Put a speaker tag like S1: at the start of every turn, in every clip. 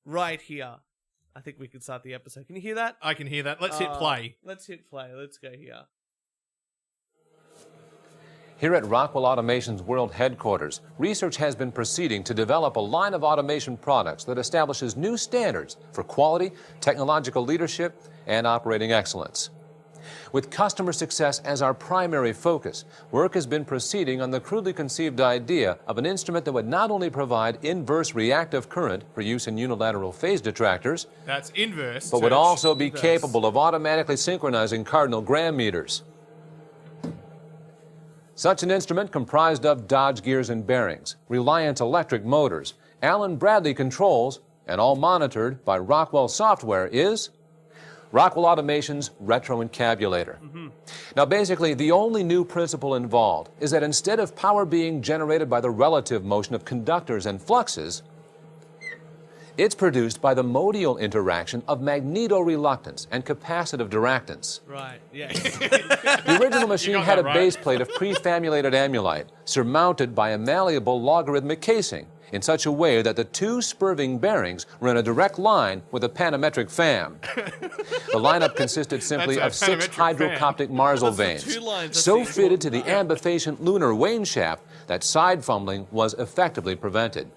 S1: right here. I think we can start the episode. Can you hear that?
S2: I can hear that. Let's hit play.
S1: Let's hit play. Let's go here.
S3: Here at Rockwell Automation's world headquarters, research has been proceeding to develop a line of automation products that establishes new standards for quality, technological leadership, and operating excellence. With customer success as our primary focus, work has been proceeding on the crudely conceived idea of an instrument that would not only provide inverse reactive current for use in unilateral phase detractors,
S2: That's inverse.
S3: but would
S2: Turch.
S3: also be capable of automatically synchronizing cardinal gram meters. Such an instrument comprised of Dodge gears and bearings, Reliant electric motors, Allen Bradley controls, and all monitored by Rockwell software is Rockwell Automation's retroencabulator. Now basically, the only new principle involved is that instead of power being generated by the relative motion of conductors and fluxes, it's produced by the modial interaction of magnetoreluctance and capacitive diractance.
S1: Right, yeah.
S3: The original machine had a base plate of prefamulated amulite surmounted by a malleable logarithmic casing in such a way that the two spurving bearings were in a direct line with a panometric fam. The lineup consisted simply of 6 hydrocoptic Marsal vanes, so fitted to the ambifacient lunar wane shaft that side fumbling was effectively prevented.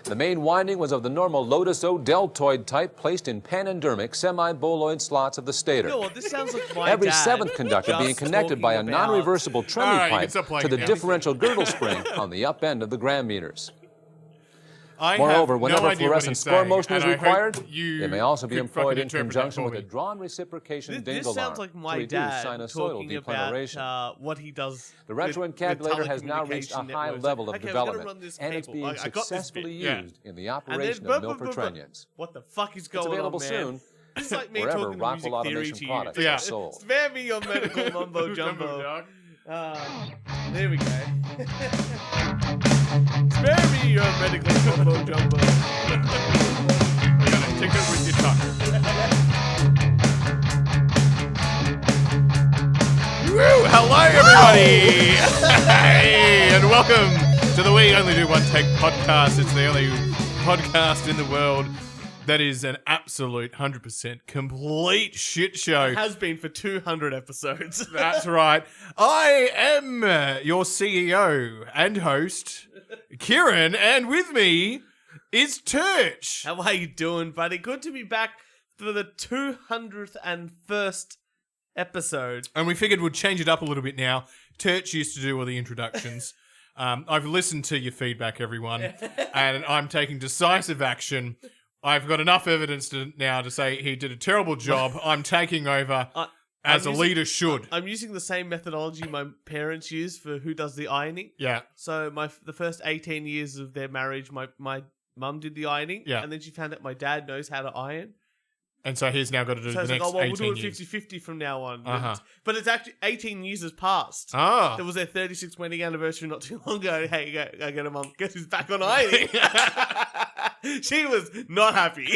S3: The main winding was of the normal Lotus-O deltoid type placed in panendermic semi-boloid slots of the stator.
S1: No, this sounds like my
S3: Every
S1: dad
S3: seventh conductor being
S1: just
S3: connected by a
S1: talking about-
S3: non-reversible Tremie pipe to the
S2: now.
S3: differential girdle spring on the up end of the gram meters.
S2: I
S3: Moreover,
S2: have
S3: whenever
S2: no idea what
S3: fluorescent
S2: he's
S3: score
S2: saying,
S3: motion is
S2: and I hope
S3: required,
S2: you
S3: it may also be
S2: could
S3: employed
S2: fucking
S3: in
S2: interpret
S3: conjunction
S2: that
S3: with
S2: for
S3: a
S2: me.
S3: drawn reciprocation
S1: This
S3: dingle
S1: sounds
S3: arm
S1: like
S3: to
S1: my
S3: reduce
S1: dad
S3: sinusoidal
S1: talking
S3: declination.
S1: about what he does.
S3: The
S1: with
S3: retroencabulator has now reached a
S1: telecommunication
S3: high
S1: networks.
S3: level of
S1: Okay, we're gonna run
S3: development,
S1: this
S3: and it's
S1: cable.
S3: being
S1: I got this
S3: successfully
S1: bit.
S3: used in the
S1: And
S3: operation
S1: then,
S3: of Milford-Trenians.
S1: what the fuck is going
S3: It's available
S1: on, man?
S3: soon,
S1: It's like me
S3: wherever
S1: talking
S3: Rockwell
S1: music theory
S3: Automation
S1: to you.
S3: products
S2: Yeah.
S3: are sold.
S1: Spare me your medical mumbo jumbo. There we go. Spare me your medical mumbo jumbo.
S2: We're going to tick it with your tongue. Woo! Hello, everybody! Hey, and welcome to the We Only Do One Take podcast. It's the only podcast in the world that is an absolute 100% complete shit show.
S1: Has been for 200 episodes.
S2: That's right. I am your CEO and host, Kieran, and with me is Turch.
S1: How are you doing, buddy? Good to be back for the 201st episode.
S2: And we figured we'd change it up a little bit now. Turch used to do all the introductions. I've listened to your feedback, everyone, and I'm taking decisive action. I've got enough evidence now to say he did a terrible job. I'm taking over as a leader should.
S1: I'm using the same methodology my parents use for who does the ironing.
S2: Yeah.
S1: So the first 18 years of their marriage, my mum did the ironing.
S2: Yeah.
S1: And then she found out my dad knows how to iron.
S2: And so he's now got to do
S1: So
S2: the
S1: it's
S2: next
S1: like, we'll
S2: 18
S1: do it
S2: years.
S1: 50-50 from now on.
S2: Uh-huh.
S1: But it's actually 18 years has passed.
S2: Ah.
S1: There was their 36th wedding anniversary not too long ago. Hey, I get a mum. Guess who's back on ironing? She was not happy.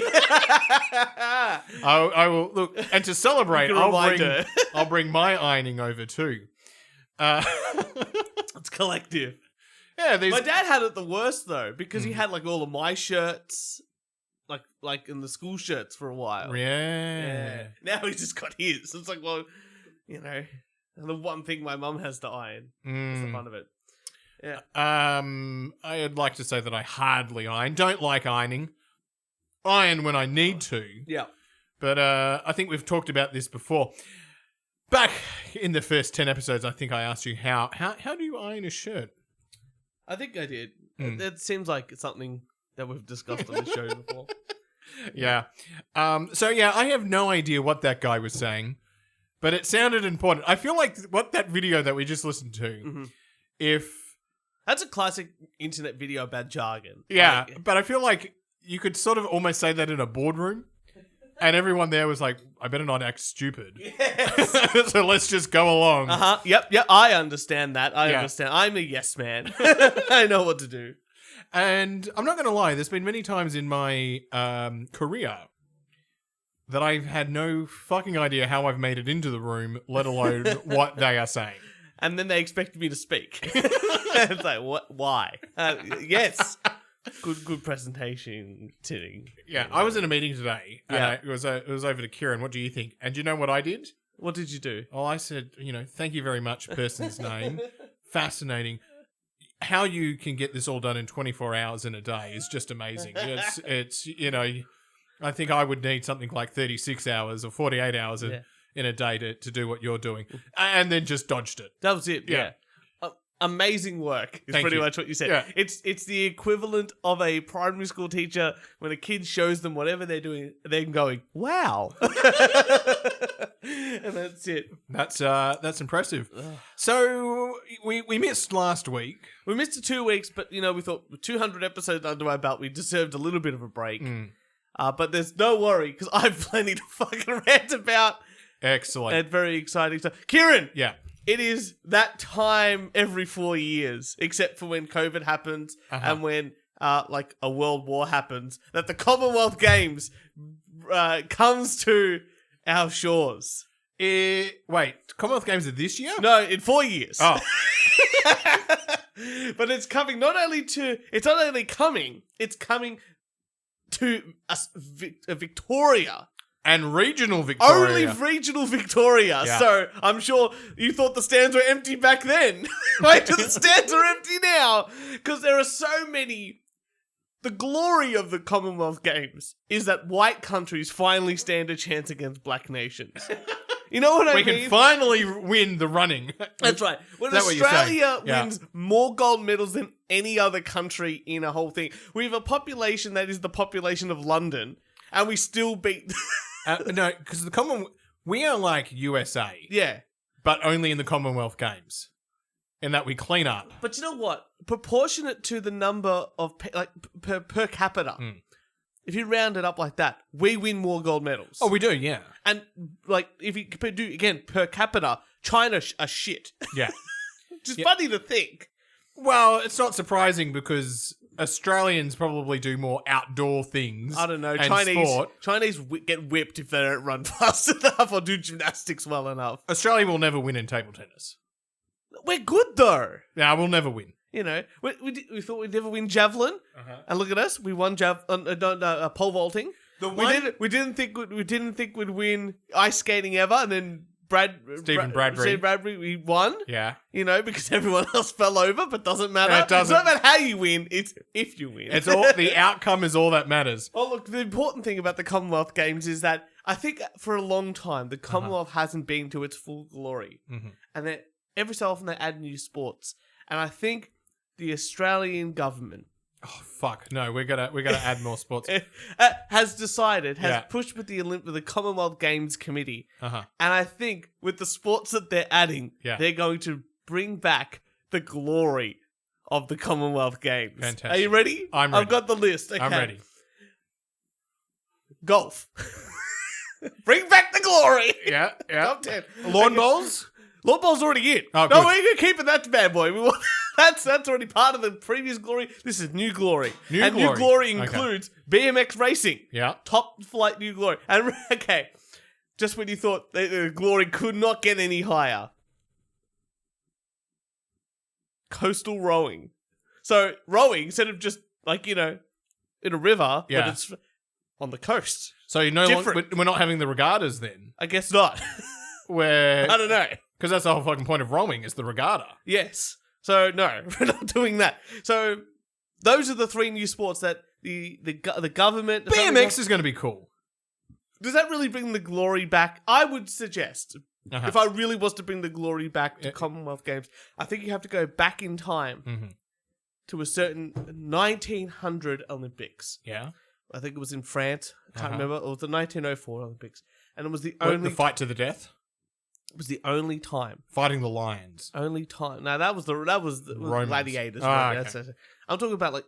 S2: I will look, and to celebrate,
S1: You can remind her.
S2: I'll bring my ironing over too.
S1: It's collective.
S2: Yeah, these.
S1: My dad had it the worst though, because he had like all of my shirts, like in the school shirts for a while.
S2: Yeah.
S1: Now he's just got his. It's like, well, you know, the one thing my mum has to iron. That's the fun of it. Yeah.
S2: I'd like to say that I hardly iron. Don't like ironing. Iron when I need to.
S1: Yeah.
S2: But I think we've talked about this before. Back in the first 10 episodes, I think I asked you how do you iron a shirt?
S1: I think I did. It seems like it's something that we've discussed on the show before.
S2: Yeah. So yeah, I have no idea what that guy was saying, but it sounded important. I feel like what that video that we just listened to,
S1: That's a classic internet video about jargon.
S2: Yeah, but I feel like you could sort of almost say that in a boardroom, and everyone there was like, I better not act stupid.
S1: Yes.
S2: So let's just go along.
S1: Yep. I understand that. I understand. I'm a yes man. I know what to do.
S2: And I'm not going to lie, there's been many times in my career that I've had no fucking idea how I've made it into the room, let alone what they are saying.
S1: And then they expect me to speak. It's like, what? Why? Yes. Good presentation, Tinning.
S2: Yeah, I was in a meeting today.
S1: Yeah.
S2: And it was over to Kieran. What do you think? And do you know what I did?
S1: What did you do?
S2: Oh, I said, thank you very much, person's name. Fascinating. How you can get this all done in 24 hours in a day is just amazing. It's I think I would need something like 36 hours or 48 hours in a day to do what you're doing. And then just dodged it.
S1: That was it, yeah. Amazing work is
S2: Thank
S1: pretty
S2: you.
S1: much what you said.
S2: Yeah.
S1: It's the equivalent of a primary school teacher when a kid shows them whatever they're doing, they're going, wow. And that's it.
S2: That's impressive. So we missed last week.
S1: We missed it 2 weeks, but we thought with 200 episodes under our belt, we deserved a little bit of a break. But there's no worry because I have plenty to fucking rant about.
S2: Excellent.
S1: And very exciting stuff. Kieran!
S2: Yeah.
S1: It is that time every 4 years, except for when COVID happens and when like a world war happens, that the Commonwealth Games comes to our shores.
S2: Wait, Commonwealth Games are this year?
S1: No, in 4 years.
S2: Oh.
S1: But it's coming it's coming to Victoria.
S2: And regional Victoria.
S1: Only regional Victoria.
S2: Yeah.
S1: So I'm sure you thought the stands were empty back then. Wait till the stands are empty now. Because there are so many. The glory of the Commonwealth Games is that white countries finally stand a chance against black nations. You know what I mean?
S2: We can finally win the running.
S1: That's right. When
S2: Is that what you're
S1: Australia
S2: saying?
S1: wins more gold medals than any other country in a whole thing, we have a population that is the population of London, and we still beat...
S2: No, because we are like USA,
S1: Yeah.
S2: but only in the Commonwealth Games, in that we clean up.
S1: But you know what? Proportionate to the number of per capita, if you round it up like that, we win more gold medals.
S2: Oh, we do, yeah.
S1: And like if you do again per capita, China are shit.
S2: Yeah.
S1: Which is funny to think.
S2: Well, it's not surprising because Australians probably do more outdoor things.
S1: I don't know.
S2: And
S1: Chinese get whipped if they don't run fast enough or do gymnastics well enough.
S2: Australia will never win in table tennis.
S1: We're good though.
S2: No, we'll never win.
S1: We thought we'd never win javelin, and look at us. We won pole vaulting. We didn't think we'd win ice skating ever, and then Stephen Bradbury, we won.
S2: Yeah.
S1: Because everyone else fell over, but doesn't matter.
S2: It doesn't.
S1: It's not about how you win, it's if you win.
S2: It's all the outcome is all that matters.
S1: Oh, look, the important thing about the Commonwealth Games is that I think for a long time, the Commonwealth hasn't been to its full glory. And that every so often they add new sports. And I think the Australian government...
S2: Oh, fuck. No, we're gonna add more sports.
S1: has pushed with the Commonwealth Games Committee. And I think with the sports that they're adding, they're going to bring back the glory of the Commonwealth Games.
S2: Fantastic.
S1: Are you ready?
S2: I'm ready.
S1: I've got the list. Okay.
S2: I'm ready.
S1: Golf. Bring back the glory.
S2: Yeah.
S1: Top 10.
S2: Lawn bowls?
S1: Lawn bowl's already in.
S2: Oh,
S1: no,
S2: good.
S1: we're keeping that bad boy. That's already part of the previous glory. This is new glory. New glory includes BMX racing.
S2: Yeah.
S1: Top flight new glory. And okay, just when you thought the glory could not get any higher. Coastal rowing. So rowing, instead of just like, in a river, but it's on the coast.
S2: So we're not having the regattas then?
S1: I guess not.
S2: Where
S1: I don't know.
S2: Because that's the whole fucking point of rowing is the regatta.
S1: Yes. So no, we're not doing that. So those are the three new sports that the government...
S2: BMX is going to be cool.
S1: Does that really bring the glory back? I would suggest, if I really was to bring the glory back to Commonwealth Games, I think you have to go back in time to a certain 1900 Olympics.
S2: Yeah.
S1: I think it was in France. I can't remember. It was the 1904 Olympics. And it was the only...
S2: The fight to the death?
S1: It was the only time.
S2: Fighting the lions.
S1: Only time. No, that was the gladiators.
S2: Oh,
S1: right?
S2: okay.
S1: I'm talking about like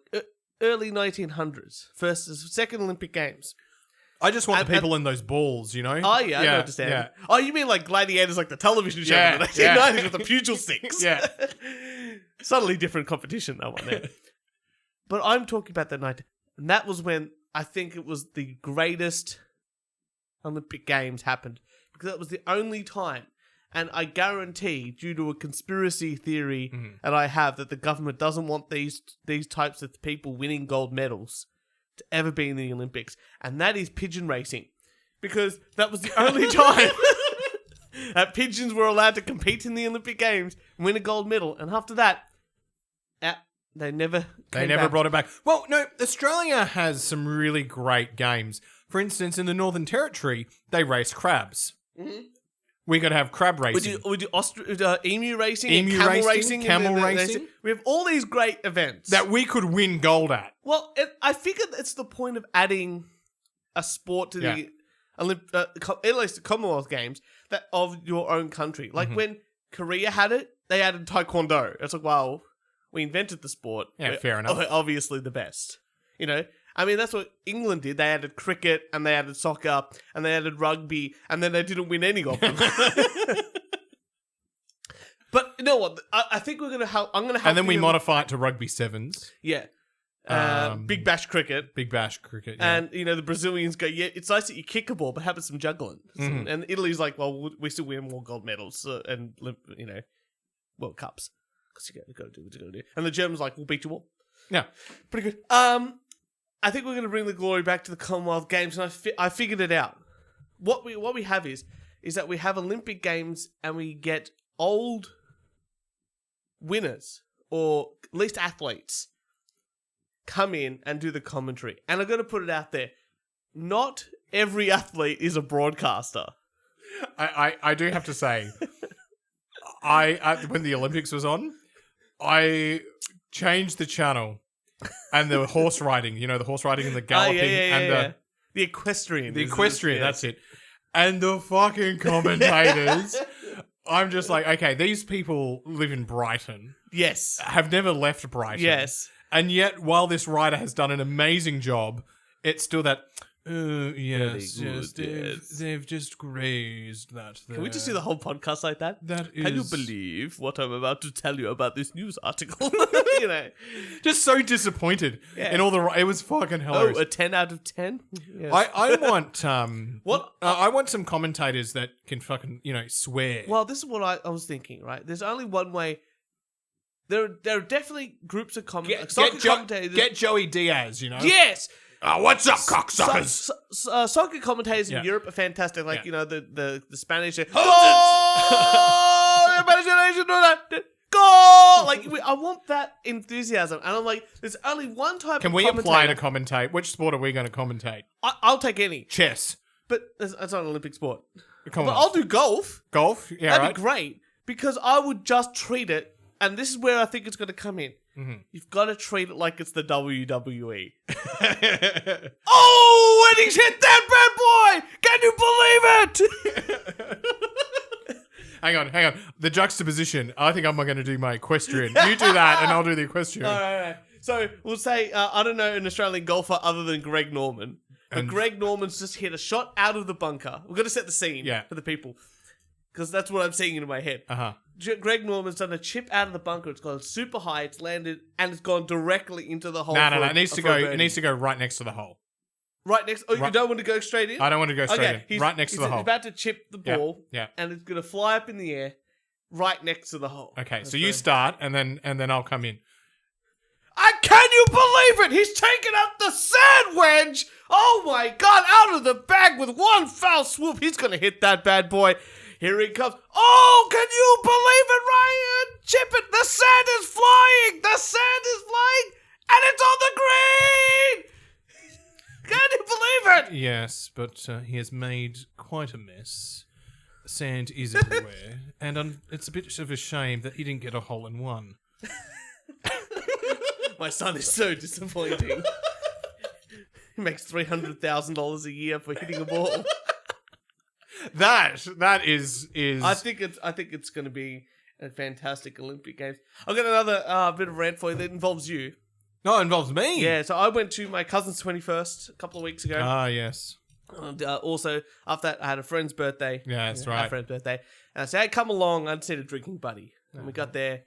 S1: early 1900s. Second Olympic Games.
S2: I just want the people in those balls, you know?
S1: Oh, yeah, I understand.
S2: Yeah.
S1: Oh, you mean like gladiators, like the television show in the 1990s with the pugil sticks?
S2: Yeah.
S1: Subtly different competition, that one there. But I'm talking about the 19... And that was when I think it was the greatest Olympic Games happened. Because that was the only time. And I guarantee, due to a conspiracy theory that I have, that the government doesn't want these types of people winning gold medals to ever be in the Olympics. And that is pigeon racing. Because that was the only time that pigeons were allowed to compete in the Olympic Games and win a gold medal. And after that, they never
S2: brought it back. Well, no, Australia has some really great games. For instance, in the Northern Territory, they race crabs. Mm-hmm. We got to have crab racing.
S1: We do emu racing, camel racing. We have all these great events
S2: that we could win gold at.
S1: Well, I figured it's the point of adding a sport to the at least the Commonwealth Games that of your own country. Like when Korea had it, they added Taekwondo. It's like, wow, we invented the sport.
S2: Yeah, fair enough.
S1: We're obviously the best. You know? I mean, that's what England did. They added cricket, and they added soccer, and they added rugby, and then they didn't win any of them. But you know what? I think we're gonna help. I'm gonna help.
S2: And then we modify it to rugby sevens.
S1: Yeah. Big Bash cricket.
S2: Big Bash cricket. Yeah.
S1: And the Brazilians go, yeah, it's nice that you kick a ball, but how about some juggling? And Italy's like, well, we still win more gold medals and World Cups because you got to do what you got to do. And the Germans like, we'll beat you all.
S2: Yeah,
S1: pretty good. I think we're going to bring the glory back to the Commonwealth Games, and I figured it out. What we have is that we have Olympic Games, and we get old winners, or at least athletes, come in and do the commentary. And I'm going to put it out there. Not every athlete is a broadcaster.
S2: I do have to say, when the Olympics was on, I changed the channel. And the horse riding, the horse riding and the galloping and
S1: the equestrian.
S2: The equestrian, that's it. And the fucking commentators. I'm just like, okay, these people live in Brighton.
S1: Yes.
S2: Have never left Brighton.
S1: Yes.
S2: And yet, while this rider has done an amazing job, it's still that, yes, they've just grazed that there.
S1: Can we just do the whole podcast like that? Can you believe what I'm about to tell you about this news article?
S2: Just so disappointed in all the. It was fucking hilarious.
S1: Oh, a 10 out of 10. Yes.
S2: I want I want some commentators that can fucking swear.
S1: Well, this is what I was thinking. Right, there's only one way. There are definitely groups of commentators.
S2: Get Joey Diaz.
S1: Yes.
S2: What's up, cocksuckers?
S1: Soccer commentators in Europe are fantastic. Like, the Spanish. Goal! Goal! Like, I want that enthusiasm. And I'm like, there's only one type of commentator.
S2: Can we apply to commentate? Which sport are we going to commentate?
S1: I'll take any.
S2: Chess.
S1: But that's not an Olympic sport. But I'll do golf.
S2: Golf? Yeah,
S1: That'd be great. Because I would just treat it, and this is where I think it's going to come in. Mm-hmm. You've got to treat it like it's the WWE. Oh, and he's hit that bad boy! Can you believe it?
S2: Hang on. The juxtaposition. I think I'm going to do my equestrian. You do that, and I'll do the equestrian.
S1: All right. So we'll say, I don't know an Australian golfer other than Greg Norman. But Greg Norman's just hit a shot out of the bunker. We're going to set the scene for the people. Because that's what I'm seeing in my head.
S2: Uh-huh.
S1: Greg Norman's done a chip out of the bunker. It's gone super high. It's landed, and it's gone directly into the hole.
S2: No. It needs to go. It needs to go right next to the hole.
S1: Right next. Oh, you don't want to go straight in?
S2: I don't want to go straight in. Right next to the hole.
S1: He's about to chip the ball.
S2: Yeah.
S1: And it's going to fly up in the air, right next to the hole.
S2: Okay, so you start, and then I'll come in.
S1: Can you believe it? He's taken up the sand wedge. Oh my God! Out of the bag with one foul swoop. He's going to hit that bad boy. Here he comes. Oh, can you believe it, Ryan? Chip it. The sand is flying. The sand is flying. And it's on the green. Can you believe it?
S2: Yes, but he has made quite a mess. Sand is everywhere. And it's a bit of a shame that he didn't get a hole in one.
S1: My son is so disappointing. He makes $300,000 a year for hitting a ball.
S2: That is.
S1: I think it's going to be a fantastic Olympic Games. I've got another bit of rant for you that involves you.
S2: No, it involves me.
S1: Yeah, so I went to my cousin's 21st a couple of weeks ago.
S2: Ah, yes.
S1: And also, after that, I had a friend's birthday.
S2: Yeah, that's right.
S1: A friend's birthday. And I said, hey, come along. I just need a drinking buddy. And we got there.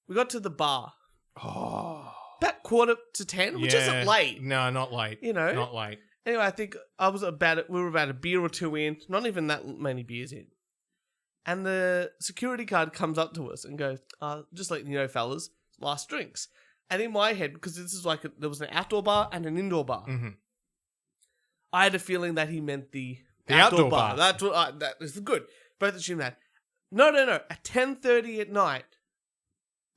S1: We got to the bar.
S2: Oh.
S1: About 9:45, which isn't late.
S2: No, not late. Not late.
S1: Anyway, I think we were about a beer or two in. Not even that many beers in. And the security guard comes up to us and goes, just letting you know, fellas, last drinks. And in my head, because this is like, there was an outdoor bar and an indoor bar.
S2: Mm-hmm.
S1: I had a feeling that he meant the
S2: outdoor bar.
S1: That's what that is good. Both assume that. No. At 10:30 at night,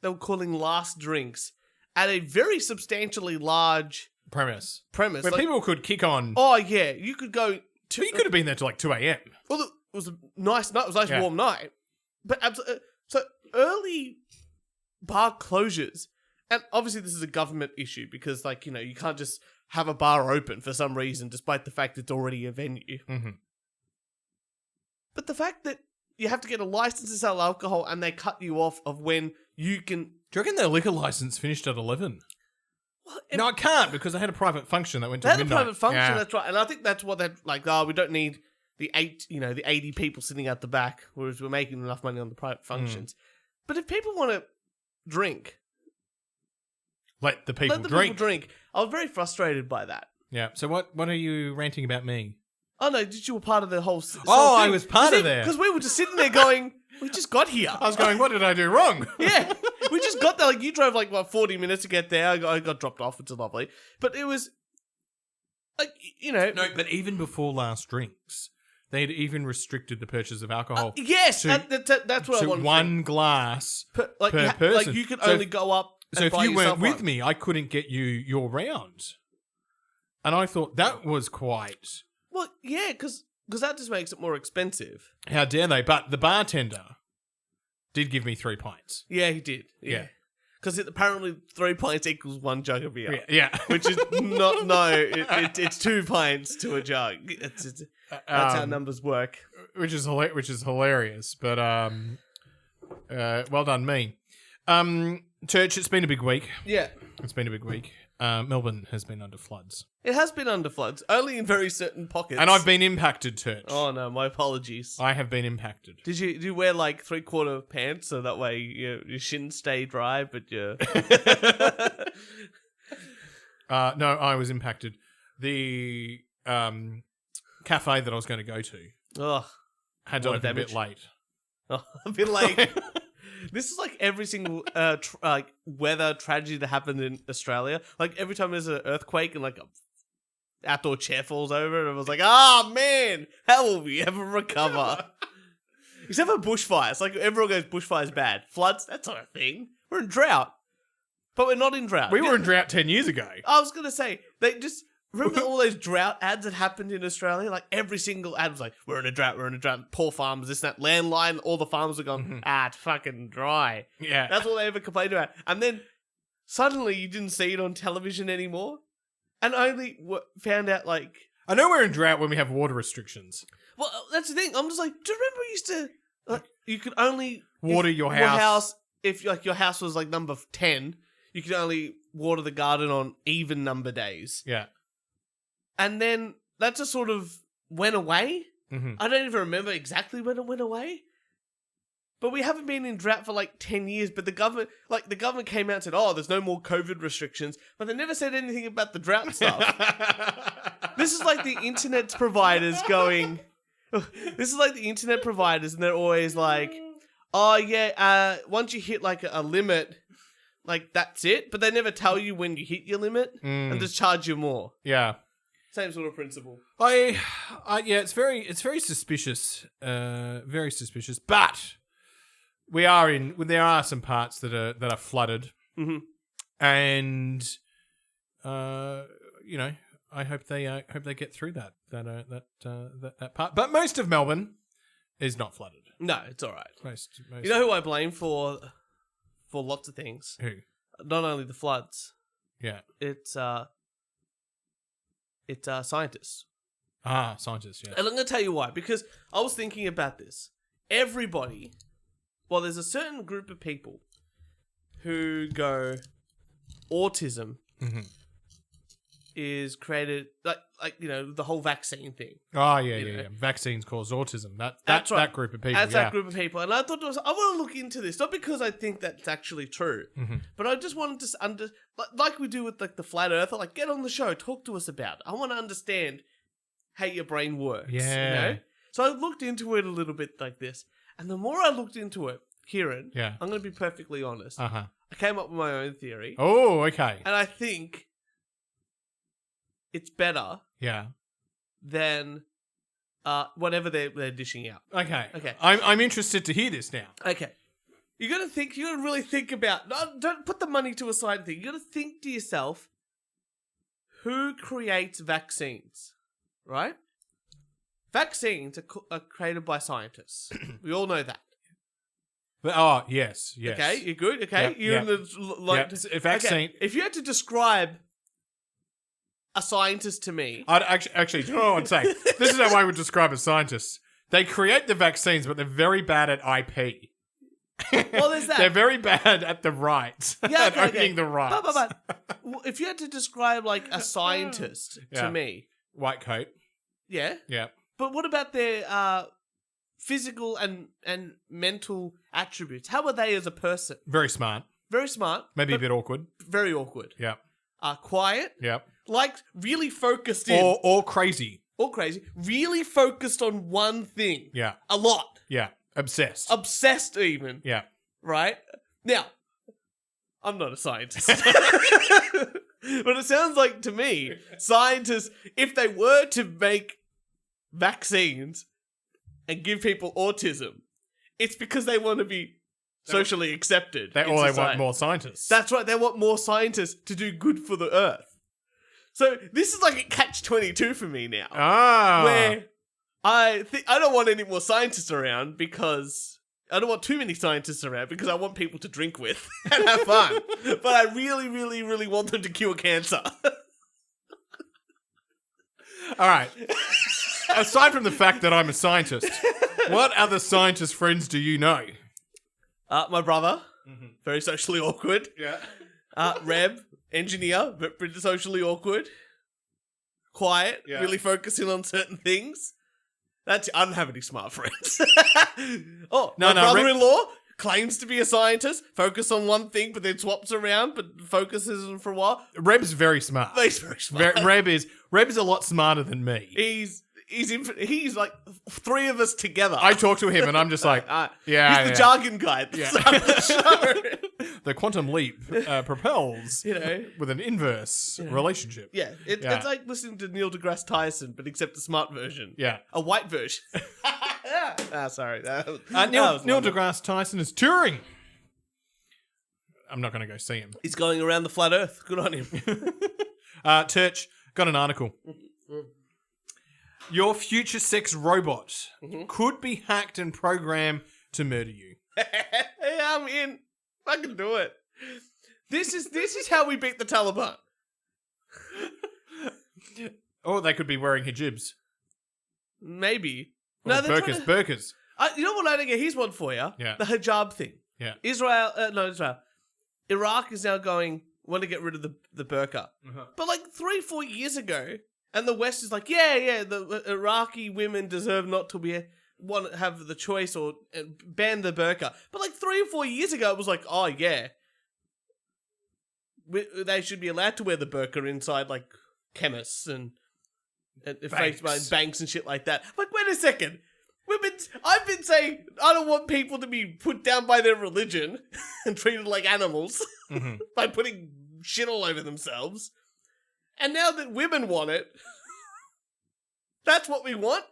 S1: they were calling last drinks at a very substantially large
S2: premise.
S1: Where
S2: like, people could kick on.
S1: Oh, yeah. You could go...
S2: You could have been there till like 2 a.m.
S1: Well, it was a nice night. It was a nice warm night. But so early bar closures... And obviously this is a government issue because, like, you know, you can't just have a bar open for some reason despite the fact it's already a venue.
S2: Mm-hmm.
S1: But the fact that you have to get a license to sell alcohol and they cut you off of when you can...
S2: Do you reckon their liquor license finished at 11?
S1: Well,
S2: No, it can't because they had a private function that went to
S1: they had
S2: midnight.
S1: a private function,
S2: Yeah.
S1: that's right. And I think that's what they're like, we don't need the 80 people sitting at the back, whereas we're making enough money on the private functions. But if people want to drink...
S2: Let the people
S1: People
S2: drink.
S1: I was very frustrated by that.
S2: Yeah. So what are you ranting about me?
S1: Oh no, did you were part of the whole
S2: I was part of there.
S1: Because we were just sitting there going, we just got here.
S2: I was going, what did I do wrong?
S1: Yeah, we just got there. Like, you drove like, 40 minutes to get there. I got dropped off, which is lovely. But it was, like, you know.
S2: No, but even before last drinks, they had even restricted the purchase of alcohol.
S1: Yes,
S2: to,
S1: that's what I wanted.
S2: One glass per
S1: person.
S2: person.
S1: Like, you could only go up.
S2: So if you weren't with me, I couldn't get you your round. And I thought that was quite...
S1: Well, yeah, because that just makes it more expensive.
S2: How dare they? But the bartender did give me 3 pints.
S1: Yeah, he did. Yeah. Because apparently 3 pints equals 1 jug of beer.
S2: Yeah.
S1: Which is not... No, it's 2 pints to a jug. That's how numbers work.
S2: Which is hilarious. But well done, me. Turch, it's been a big week.
S1: Yeah.
S2: It's been a big week. Melbourne has been under floods.
S1: It has been under floods, only in very certain pockets.
S2: And I've been impacted, Turch.
S1: Oh no, my apologies.
S2: I have been impacted.
S1: Did you wear like 3/4 pants so that way your shins stay dry, but your...
S2: No, I was impacted. The cafe that I was going to go to had to open a bit late.
S1: Oh, a bit late. This is like every single weather tragedy that happened in Australia. Like every time there's an earthquake and like a outdoor chair falls over, and I was like, man, how will we ever recover? Except for bushfires. Like everyone goes, bushfires bad. Floods, that's not a thing. We're in drought. But we're not in drought.
S2: We were in drought 10 years ago.
S1: I was going to say, they just... Remember all those drought ads that happened in Australia? Like, every single ad was like, we're in a drought, poor farmers, this and that. Landline, all the farmers are gone, it's fucking dry.
S2: Yeah.
S1: That's all they ever complained about. And then, suddenly, you didn't see it on television anymore. And only found out, like...
S2: I know we're in drought when we have water restrictions.
S1: Well, that's the thing. I'm just like, do you remember we used to... Like, you could only...
S2: Water your house.
S1: If, like, your house was, like, number 10, you could only water the garden on even number days.
S2: Yeah.
S1: And then that just sort of went away.
S2: Mm-hmm.
S1: I don't even remember exactly when it went away. But we haven't been in drought for like 10 years. But the government came out and said, there's no more COVID restrictions. But they never said anything about the drought stuff. This is like the internet providers going... This is like the internet providers and they're always like, once you hit like a limit, like that's it. But they never tell you when you hit your limit and just charge you more.
S2: Yeah.
S1: Same sort of principle.
S2: It's very suspicious, very suspicious. But there are some parts that are flooded, and I hope they get through that part. But most of Melbourne is not flooded.
S1: No, it's all right.
S2: Most.
S1: You know who I blame for lots of things?
S2: Who?
S1: Not only the floods.
S2: Yeah.
S1: It's scientists.
S2: Scientists, yeah.
S1: And I'm going to tell you why. Because I was thinking about this. Everybody, there's a certain group of people who go, autism is created, like the whole vaccine thing.
S2: Oh, yeah. Vaccines cause autism. That's right. That group of people,
S1: That's that group of people. And I thought I want to look into this, not because I think that's actually true, but I just wanted to like we do with like the flat earther, like get on the show, talk to us about it. I want to understand how your brain works.
S2: Yeah.
S1: So I looked into it a little bit like this, And the more I looked into it, Kieran,
S2: Yeah.
S1: I'm going to be perfectly honest.
S2: Uh-huh.
S1: I came up with my own theory.
S2: Oh, okay.
S1: And I think it's better
S2: Yeah.
S1: than whatever they're dishing out.
S2: Okay.
S1: Okay.
S2: I'm interested to hear this now.
S1: Okay. You got to really think about, don't put the money to a side thing. You got to think to yourself, who creates vaccines, right? Vaccines are created by scientists. We all know that.
S2: But, yes.
S1: Okay, you're good. Okay,
S2: Yep,
S1: you're
S2: yep.
S1: in the
S2: Yep. Vaccine.
S1: Okay. If you had to describe a scientist to me,
S2: I'd actually, do you know what I'd say? This is how I would describe a scientist. They create the vaccines, but they're very bad at IP.
S1: well, there's that.
S2: They're very bad at the rights.
S1: Yeah,
S2: at owning the rights.
S1: But if you had to describe like a scientist
S2: Yeah.
S1: to me,
S2: White coat.
S1: yeah.
S2: Yeah.
S1: But what about their physical and mental attributes? How are they as a person?
S2: Very smart.
S1: Very smart.
S2: Maybe a
S1: but
S2: bit awkward.
S1: very awkward.
S2: Yeah.
S1: Quiet.
S2: Yeah.
S1: Like really focused in.
S2: Or crazy.
S1: Or crazy. Really focused on one thing.
S2: Yeah.
S1: A lot.
S2: Yeah. Obsessed.
S1: Obsessed even.
S2: Yeah.
S1: Right? Now, I'm not a scientist. But it sounds like to me, scientists, if they were to make vaccines and give people autism, it's because they want to be socially accepted.
S2: They
S1: in
S2: want
S1: society.
S2: more scientists.
S1: That's right. They want more scientists to do good for the earth. So this is like a catch-22 for me now. Where I don't want any more scientists around because I don't want too many scientists around because I want people to drink with and have fun. But I really, really, really want them to cure cancer.
S2: All right. Aside from the fact that I'm a scientist, what other scientist friends do you know?
S1: My brother, very socially awkward.
S2: Yeah.
S1: Reb, engineer, but pretty socially awkward. Quiet,
S2: Yeah.
S1: really focusing on certain things. I don't have any smart friends. My brother-in-law claims to be a scientist, focus on one thing, but then swaps around, but focuses on for a while.
S2: Reb's very smart.
S1: He's very smart.
S2: Reb is a lot smarter than me.
S1: He's like three of us together.
S2: I talk to him and I'm just like,
S1: He's the jargon guy at the start of the show.
S2: The quantum leap propels with an inverse relationship.
S1: Yeah, it's like listening to Neil deGrasse Tyson, but except a smart version.
S2: Yeah.
S1: A white version. Sorry.
S2: Neil deGrasse Tyson is touring. I'm not going to go see him.
S1: He's going around the flat earth. Good on him.
S2: Turch, got an article. Your future sex robot could be hacked and programmed to murder you.
S1: Hey, I'm in. I can do it. This is how we beat the Taliban.
S2: Or they could be wearing hijabs.
S1: Maybe.
S2: Or burkas.
S1: You know what I don't get? Here's one for you.
S2: Yeah.
S1: The hijab thing.
S2: Yeah.
S1: Israel. Iraq is now want to get rid of the burqa. But like 3-4 years ago, and the West is like, the Iraqi women deserve not to have the choice or ban the burqa. But like 3 or 4 years ago, it was like, oh yeah, they should be allowed to wear the burqa inside like chemists and banks and shit like that. Like, wait a second. I've been saying I don't want people to be put down by their religion and treated like animals by putting shit all over themselves. And now that women want it, that's what we want?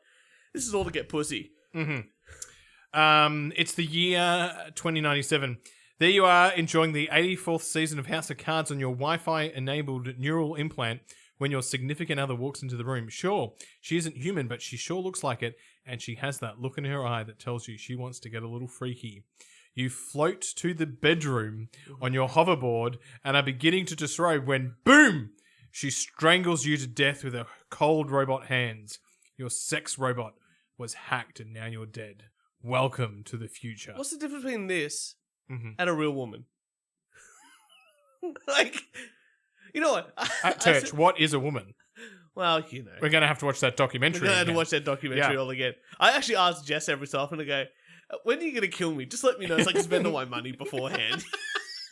S1: This is all to get pussy.
S2: It's the year 2097. There you are, enjoying the 84th season of House of Cards on your Wi-Fi-enabled neural implant when your significant other walks into the room. Sure, she isn't human, but she sure looks like it, and she has that look in her eye that tells you she wants to get a little freaky. You float to the bedroom on your hoverboard and are beginning to disrobe when, boom, she strangles you to death with her cold robot hands. Your sex robot was hacked and now you're dead. Welcome to the future.
S1: What's the difference between this and a real woman? Like, you know what?
S2: At Turch, what is a woman?
S1: Well, you know.
S2: We're going to have to watch that documentary.
S1: We're going to have to watch that documentary all again. I actually ask Jess every so often, I go, when are you going to kill me? Just let me know so I can spend all my money beforehand.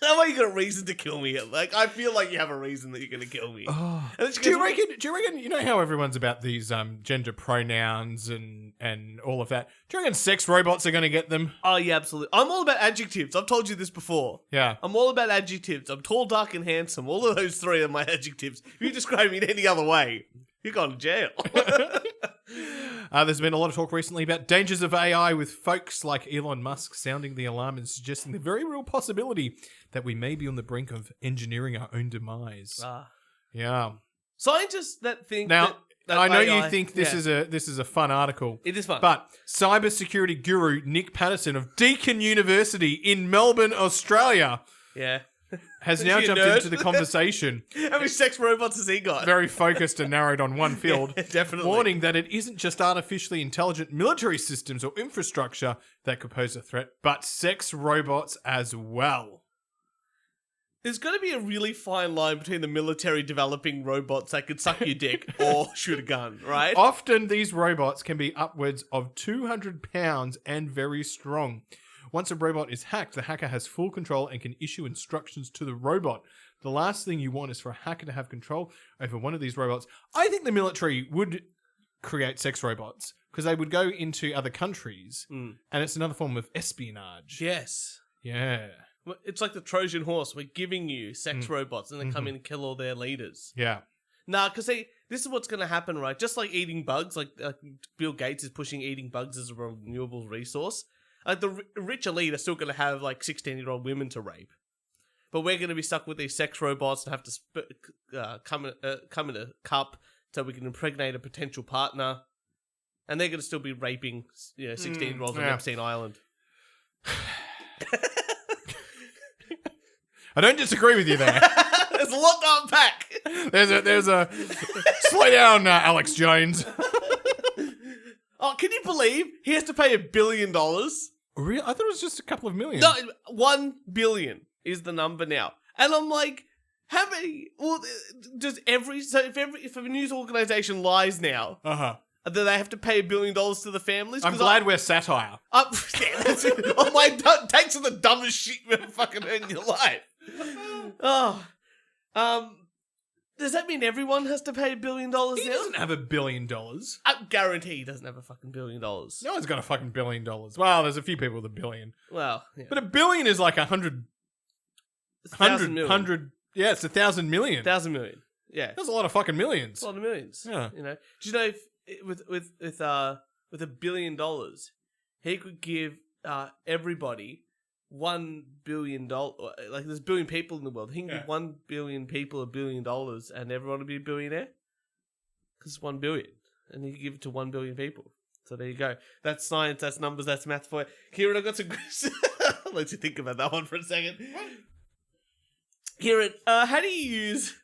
S1: That way you got a reason to kill me. Like, I feel like you have a reason that you're going to kill me.
S2: Oh.
S1: And then she
S2: Do you
S1: goes,
S2: reckon? You know how everyone's about these gender pronouns and all of that. Do you reckon sex robots are going to get them?
S1: Oh, yeah, absolutely. I'm all about adjectives. I've told you this before.
S2: Yeah.
S1: I'm all about adjectives. I'm tall, dark, and handsome. All of those three are my adjectives. If you describe me in any other way, you're going to jail.
S2: There's been a lot of talk recently about dangers of AI, with folks like Elon Musk sounding the alarm and suggesting the very real possibility that we may be on the brink of engineering our own demise. Yeah.
S1: Scientists that think
S2: Now,
S1: that
S2: I know
S1: AI,
S2: you think this is a fun article.
S1: It is fun.
S2: But cybersecurity guru Nick Patterson of Deakin University in Melbourne, Australia, has now jumped into the conversation.
S1: How many sex robots has he got?
S2: Very focused and narrowed on one field.
S1: Yeah, definitely.
S2: Warning that it isn't just artificially intelligent military systems or infrastructure that could pose a threat, but sex robots as well.
S1: There's got to be a really fine line between the military developing robots that could suck your dick or shoot a gun, right?
S2: Often these robots can be upwards of 200 pounds and very strong. Once a robot is hacked, the hacker has full control and can issue instructions to the robot. The last thing you want is for a hacker to have control over one of these robots. I think the military would create sex robots because they would go into other countries and it's another form of espionage.
S1: Yes.
S2: Yeah.
S1: It's like the Trojan horse. We're giving you sex robots and they come in and kill all their leaders.
S2: Yeah.
S1: Nah, because this is what's going to happen, right? Just like eating bugs, like Bill Gates is pushing eating bugs as a renewable resource. Like the rich elite are still going to have like 16-year-old women to rape, but we're going to be stuck with these sex robots and have to come in a cup so we can impregnate a potential partner, and they're going to still be raping 16-year-olds on Epstein Island.
S2: I don't disagree with you there.
S1: There's a lot to unpack.
S2: There's a slow down, Alex Jones.
S1: Oh, can you believe he has to pay $1 billion?
S2: Really? I thought it was just a couple of million.
S1: No, 1 billion is the number now. And I'm like, how many? Well, does if a news organization lies now, do they have to pay $1 billion to the families?
S2: I'm glad we're satire.
S1: Oh my! Takes are the dumbest shit you've ever fucking heard in your life. Does that mean everyone has to pay $1 billion now?
S2: He doesn't have $1 billion.
S1: I guarantee he doesn't have a fucking $1 billion.
S2: No one's got a fucking $1 billion. Well, there's a few people with $1 billion.
S1: Well, yeah.
S2: But $1 billion is like 100.
S1: It's 100
S2: Yeah, it's 1,000 million.
S1: 1,000 million. Yeah,
S2: That's a lot of fucking millions.
S1: a lot of millions.
S2: Yeah.
S1: You know. Do you know if with $1 billion, he could give everybody $1 billion. Like there's 1 billion people in the world. He can give 1 billion people $1 billion, and everyone will be a billionaire. Because it's 1 billion, and he can give it to 1 billion people. So there you go. That's science. That's numbers. That's math for you. Kieran, I've got some. I'll let you think about that one for a second. Kieran, how do you use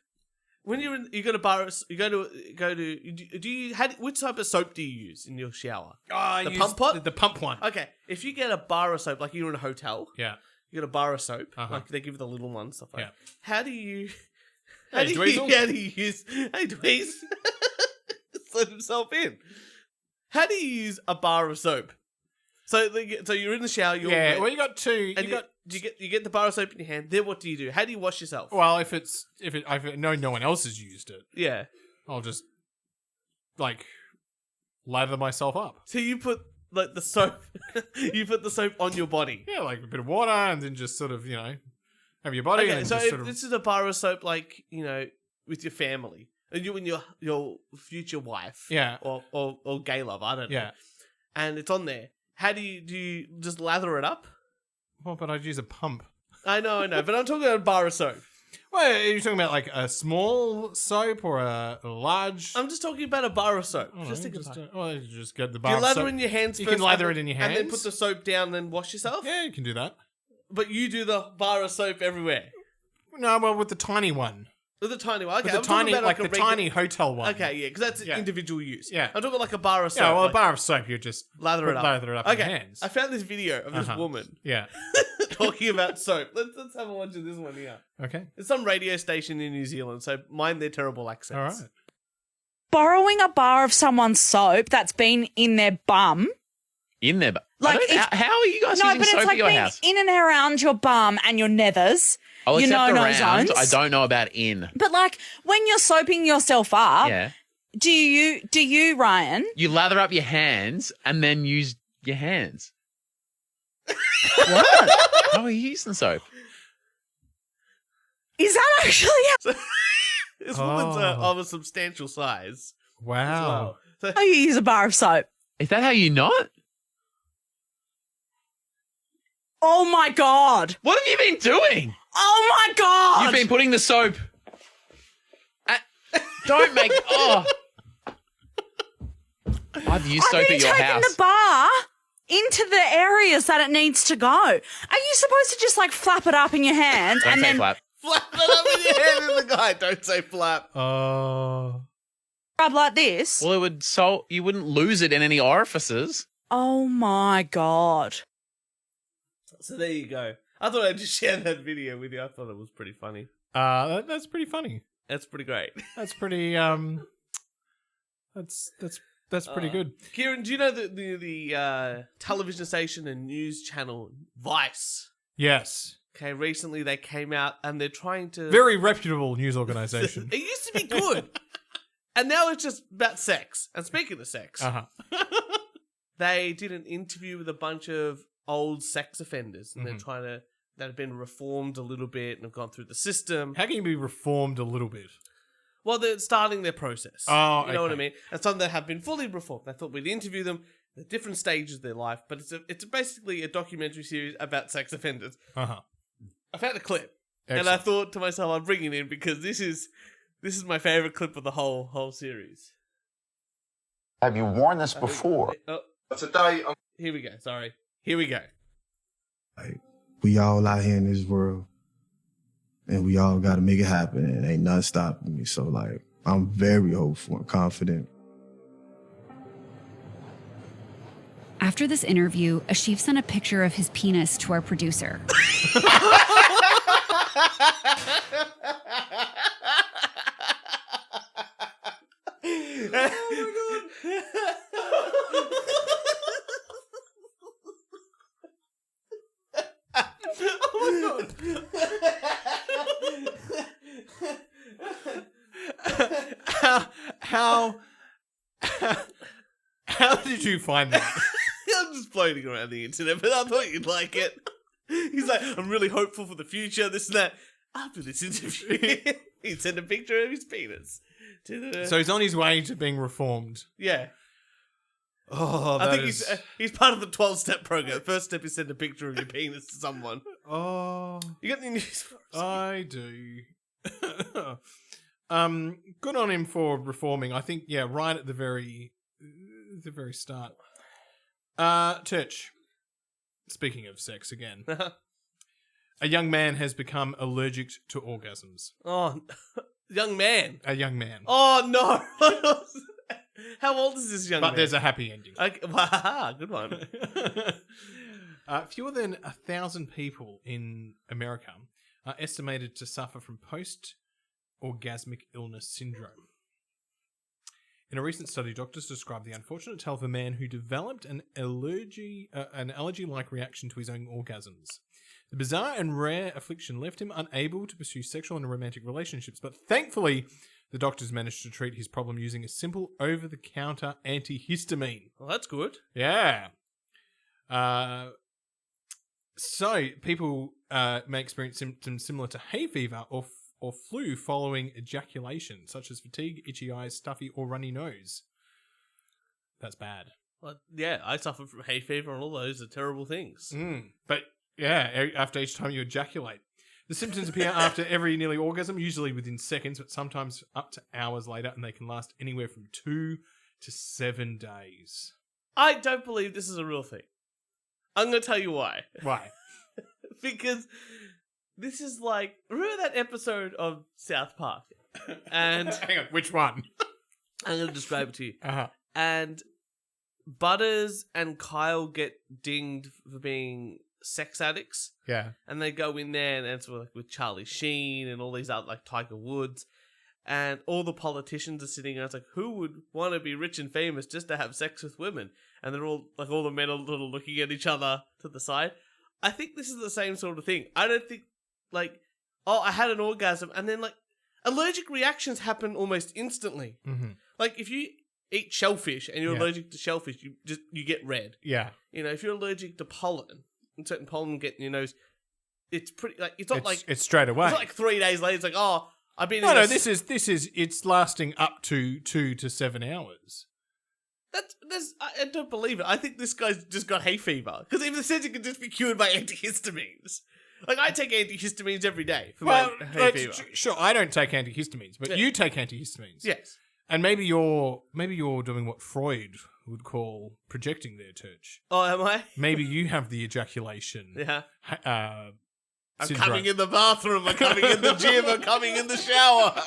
S1: when you go to bar? You go to. Which type of soap do you use in your shower?
S2: The
S1: pump pot?
S2: The pump one.
S1: Okay, if you get a bar of soap, like you're in a hotel,
S2: Yeah.
S1: you get a bar of soap, like they give you the little ones, stuff like
S2: Yeah.
S1: that. How do you use? Hey, Dweez, let himself in. How do you use a bar of soap? So you're in the shower. You're wet,
S2: Well, you got two.
S1: and you get the bar of soap in your hand. Then what do you do? How do you wash yourself?
S2: Well, if I know no one else has used it,
S1: Yeah.
S2: I'll just like lather myself up.
S1: So you put like the soap. You put the soap on your body.
S2: Yeah, like a bit of water, and then just sort of have your body.
S1: Okay,
S2: and
S1: so
S2: just
S1: if
S2: sort of...
S1: this is a bar of soap, like with your family, and you and your future wife,
S2: Yeah.
S1: or gay love, I don't know.
S2: Yeah.
S1: And it's on there. How do you just lather it up?
S2: Well, but I'd use a pump.
S1: I know, but I'm talking about a bar of soap.
S2: Well, are you talking about like a small soap or a large?
S1: I'm just talking about a bar of soap.
S2: Oh,
S1: Just think about it.
S2: Well, you just get the
S1: Do
S2: bar
S1: you
S2: of
S1: lather
S2: soap.
S1: in your hands
S2: You
S1: first?
S2: can lather it in your hands.
S1: And then put the soap down and then wash yourself?
S2: Yeah, you can do that.
S1: But you do the bar of soap everywhere.
S2: No, well, with the tiny one.
S1: With the tiny one. Okay,
S2: With the tiny, like the tiny hotel one.
S1: Okay, yeah, because that's individual use.
S2: Yeah.
S1: I'm talking like a bar of soap.
S2: Yeah, well,
S1: like,
S2: a bar of soap, you just
S1: lather it up.
S2: Lather it up in
S1: Okay,
S2: your hands.
S1: I found this video of this woman
S2: Yeah.
S1: talking about soap. Let's have a watch of this one here.
S2: Okay.
S1: It's some radio station in New Zealand, so mind their terrible accents.
S2: All right.
S4: Borrowing a bar of someone's soap that's been in their bum. Like,
S5: how are you guys using
S4: but
S5: soap
S4: it's like
S5: at your
S4: being
S5: house?
S4: in and around your bum and your nethers.
S5: I'll
S4: your
S5: accept
S4: no-no
S5: around.
S4: zones.
S5: I don't know about in.
S4: But like when you're soaping yourself up,
S5: Yeah.
S4: do you, Ryan?
S5: You lather up your hands and then use your hands. What? How are you using soap?
S4: Is that actually how
S1: This woman's of a substantial size.
S2: Wow.
S1: So,
S4: you use a bar of soap?
S5: Is that how you not?
S4: Oh my God.
S5: What have you been doing?
S4: Oh my God.
S5: You've been putting the soap. Don't make. Oh. I've used soap at your
S4: taking
S5: house.
S4: the bar into the areas that it needs to go. Are you supposed to just like flap it up in your hand
S5: Don't
S4: and
S5: say
S4: then
S5: flap.
S1: flap it up in your hand in the guy. Don't say flap.
S2: Oh.
S4: rub like this?
S5: Well, it would you wouldn't lose it in any orifices.
S4: Oh my God.
S1: So there you go. I thought I'd just share that video with you. I thought it was pretty funny.
S2: That's pretty funny.
S1: That's pretty great.
S2: That's pretty that's pretty good.
S1: Kieran, do you know the television station and news channel Vice?
S2: Yes.
S1: Okay, recently they came out and they're trying to...
S2: Very reputable news organization.
S1: It used to be good. And now it's just about sex. And speaking of sex,
S2: Uh-huh.
S1: they did an interview with a bunch of old sex offenders. And they're trying to... that have been reformed a little bit and have gone through the system.
S2: How can you be reformed a little bit?
S1: Well, they're starting their process.
S2: Oh,
S1: you know what I
S2: okay.
S1: mean? And some that have been fully reformed. I thought we'd interview them at different stages of their life, but it's basically a documentary series about sex offenders.
S2: Uh-huh.
S1: I found a clip, and
S2: Excellent.
S1: I thought to myself, I'll bring it in because this is my favorite clip of the whole series.
S6: Have you worn this before?
S7: Today,
S1: Here we go. Sorry. Here we go.
S7: like, we all out here in this world, and we all got to make it happen, and ain't nothing stopping me. So, like, I'm very hopeful and confident.
S8: After this interview, Ashif sent a picture of his penis to our producer.
S2: How did you find that?
S1: I'm just floating around the internet, but I thought you'd like it. He's like, I'm really hopeful for the future, this and that. After this interview, he sent a picture of his penis.
S2: So he's on his way to being reformed.
S1: Yeah.
S2: Oh,
S1: I think he's part of the 12-step program. The first step is send a picture of your penis to someone.
S2: Oh,
S1: You got any news for us?
S2: I do. Good on him for reforming. I think, yeah, right at the very start. Turch. Speaking of sex again, a young man has become allergic to orgasms.
S1: Oh, young man.
S2: A young man.
S1: Oh, no. How old is this young man?
S2: But there's a happy ending.
S1: Okay, wow, good one.
S2: Fewer than 1,000 people in America are estimated to suffer from post-orgasmic illness syndrome. In a recent study, doctors described the unfortunate tale of a man who developed an allergy-like reaction to his own orgasms. The bizarre and rare affliction left him unable to pursue sexual and romantic relationships, but thankfully, the doctors managed to treat his problem using a simple over-the-counter antihistamine.
S1: Well, that's good.
S2: Yeah. So people may experience symptoms similar to hay fever or flu following ejaculation, such as fatigue, itchy eyes, stuffy or runny nose. That's bad.
S1: Well, yeah, I suffer from hay fever and all those are terrible things.
S2: But yeah, after each time you ejaculate. The symptoms appear after every nearly orgasm, usually within seconds, but sometimes up to hours later, and they can last anywhere from 2 to 7 days.
S1: I don't believe this is a real thing. I'm going to tell you why.
S2: Why?
S1: Because this is like... Remember that episode of South Park? And
S2: Hang on, which one?
S1: I'm going to describe it to you.
S2: Uh-huh.
S1: And Butters and Kyle get dinged for being sex addicts.
S2: Yeah.
S1: And they go in there and it's with Charlie Sheen and all these other, like Tiger Woods. and all the politicians are sitting and it's like, who would want to be rich and famous just to have sex with women? And they're all like, all the men are little looking at each other to the side. I think this is the same sort of thing. I don't think like, oh, I had an orgasm, and then like allergic reactions happen almost instantly.
S2: Mm-hmm.
S1: Like if you eat shellfish and you're allergic to shellfish, you get red.
S2: Yeah.
S1: You know, if you're allergic to pollen, and certain pollen get in your nose, it's pretty like it's
S2: straight away.
S1: It's not like 3 days later. It's like, oh, I've been.
S2: No, this is it's lasting up to 2 to 7 hours.
S1: I don't believe it. I think this guy's just got hay fever because even the says it can just be cured by antihistamines. Like I take antihistamines every day for my hay fever.
S2: Sure, I don't take antihistamines, but you take antihistamines.
S1: Yes,
S2: and maybe you're doing what Freud would call projecting there, Turch.
S1: Oh, am I?
S2: Maybe you have the ejaculation.
S1: Yeah. I'm
S2: syndrome.
S1: coming in the bathroom. I'm coming in the gym. I'm coming in the shower.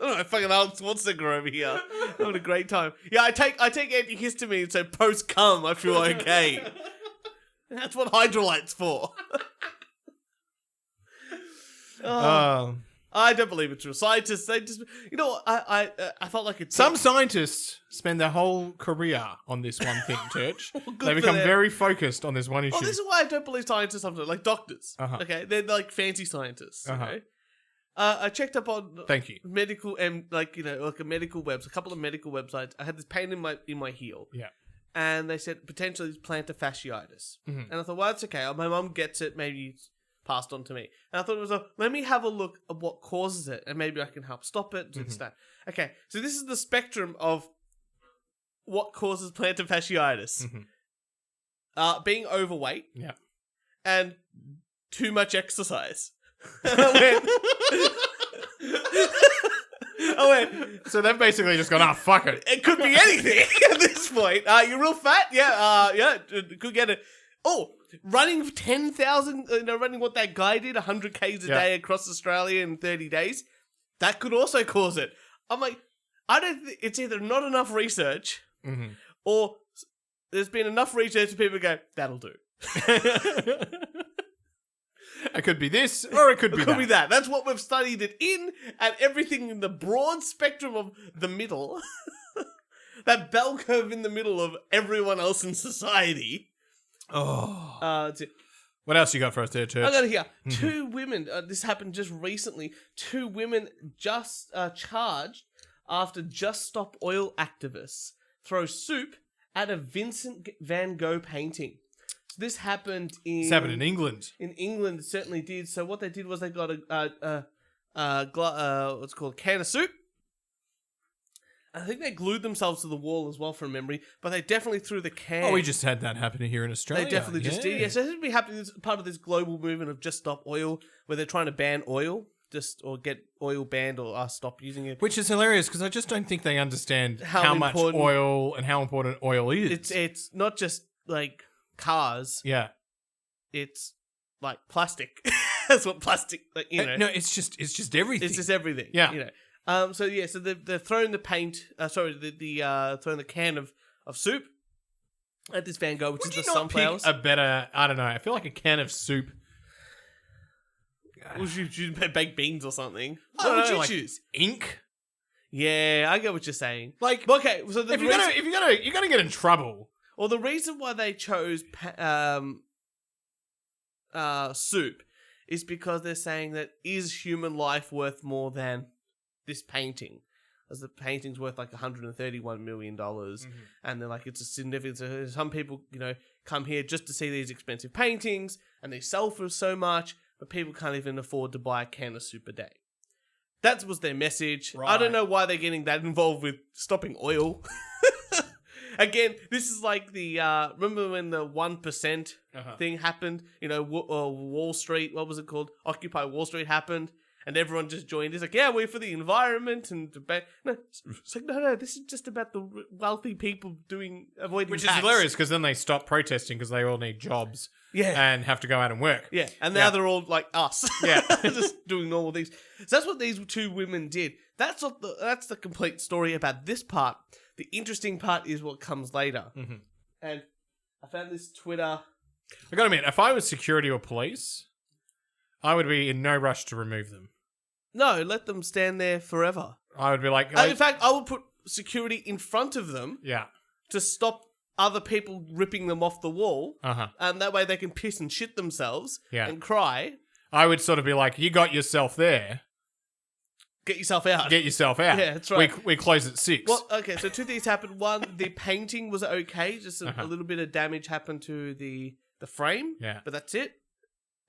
S1: Oh, fucking Arnold Schwarzenegger over here. Having a great time. Yeah, I take antihistamines, so post cum I feel okay. That's what Hydrolyte's for. I don't believe it's real. Scientists, they just, you know, I felt like it's
S2: some scientists spend their whole career on this one thing, Turch.
S1: Well,
S2: they become very focused on this one issue.
S1: Oh, this is why I don't believe scientists sometimes, like doctors.
S2: Uh-huh.
S1: Okay, they're like fancy scientists.
S2: Uh-huh.
S1: Okay? I checked up on
S2: Thank you.
S1: medical and like a medical website, a couple of medical websites. I had this pain in my heel.
S2: Yeah.
S1: And they said potentially it's plantar fasciitis.
S2: Mm-hmm.
S1: And I thought, well, it's okay. My mum gets it. Maybe it's passed on to me. And I thought it was let me have a look at what causes it, and maybe I can help stop it. Okay, so this is the spectrum of what causes plantar fasciitis.
S2: Mm-hmm.
S1: Being overweight.
S2: Yeah.
S1: And too much exercise.
S2: So they've basically just gone, fuck it.
S1: It could be anything at this point. You're real fat? Yeah, could get it. Oh, running 10,000, running what that guy did, 100 Ks a day across Australia in 30 days. That could also cause it. I'm like, I don't think it's either not enough research or there's been enough research and people go, that'll do.
S2: It could be this, or it could be that.
S1: It could be that. That's what we've studied it in, and everything in the broad spectrum of the middle. That bell curve in the middle of everyone else in society.
S2: Oh. What else you got for us there, Turch?
S1: I got it here. 2 women, this happened just recently, 2 women just charged after Just Stop Oil activists throw soup at a Vincent van Gogh painting. So this happened in
S2: England.
S1: In England, it certainly did. So what they did was they got what's called can of soup. I think they glued themselves to the wall as well, from memory. But they definitely threw the can.
S2: Oh, we just had that happen here in Australia.
S1: They definitely just did. Yeah, so this would be happening as part of this global movement of Just Stop Oil, where they're trying to ban oil, or get oil banned or stop using it.
S2: Which is hilarious because I just don't think they understand how much
S1: important
S2: oil and how important oil is.
S1: It's not just like cars.
S2: Yeah.
S1: It's like plastic. That's what plastic, like,
S2: No, it's just everything.
S1: It's just everything.
S2: Yeah.
S1: So they've thrown the paint. Thrown the can of soup at this Van Gogh, which is the sunflowers.
S2: Pick a better, I don't know. I feel like a can of soup.
S1: Would you baked beans or something?
S2: What
S1: would you
S2: like
S1: choose?
S2: Ink.
S1: Yeah, I get what you're saying.
S2: Like,
S1: okay, so
S2: if you're gonna get in trouble.
S1: Well, the reason why they chose soup is because they're saying that is human life worth more than this painting? As the painting's worth like $131 million, and they're like, it's a significant. So some people, come here just to see these expensive paintings, and they sell for so much, but people can't even afford to buy a can of soup a day. That was their message. Right. I don't know why they're getting that involved with stopping oil. Again, this is like the remember when the 1% thing happened? Wall Street. What was it called? Occupy Wall Street happened, and everyone just joined. It's like, yeah, we're for the environment and debate. No, it's like no. This is just about the wealthy people avoiding
S2: Which
S1: tax.
S2: is hilarious because then they stop protesting because they all need jobs.
S1: Yeah.
S2: And have to go out and work.
S1: Yeah. And now they're all like us.
S2: Yeah.
S1: Just doing normal things. So that's what these 2 women did. That's the complete story about this part. The interesting part is what comes later.
S2: Mm-hmm.
S1: And I found this Twitter.
S2: I gotta admit, if I was security or police, I would be in no rush to remove them.
S1: No, let them stand there forever.
S2: I would be like,
S1: In fact, I would put security in front of them
S2: yeah.
S1: to stop other people ripping them off the wall.
S2: Uh-huh.
S1: And that way they can piss and shit themselves and cry.
S2: I would sort of be like, you got yourself there.
S1: Get yourself out.
S2: Get yourself out.
S1: Yeah, that's right.
S2: We close at 6.
S1: Well, okay, so 2 things happened. One, the painting was okay. Just a little bit of damage happened to the frame.
S2: Yeah.
S1: But that's it.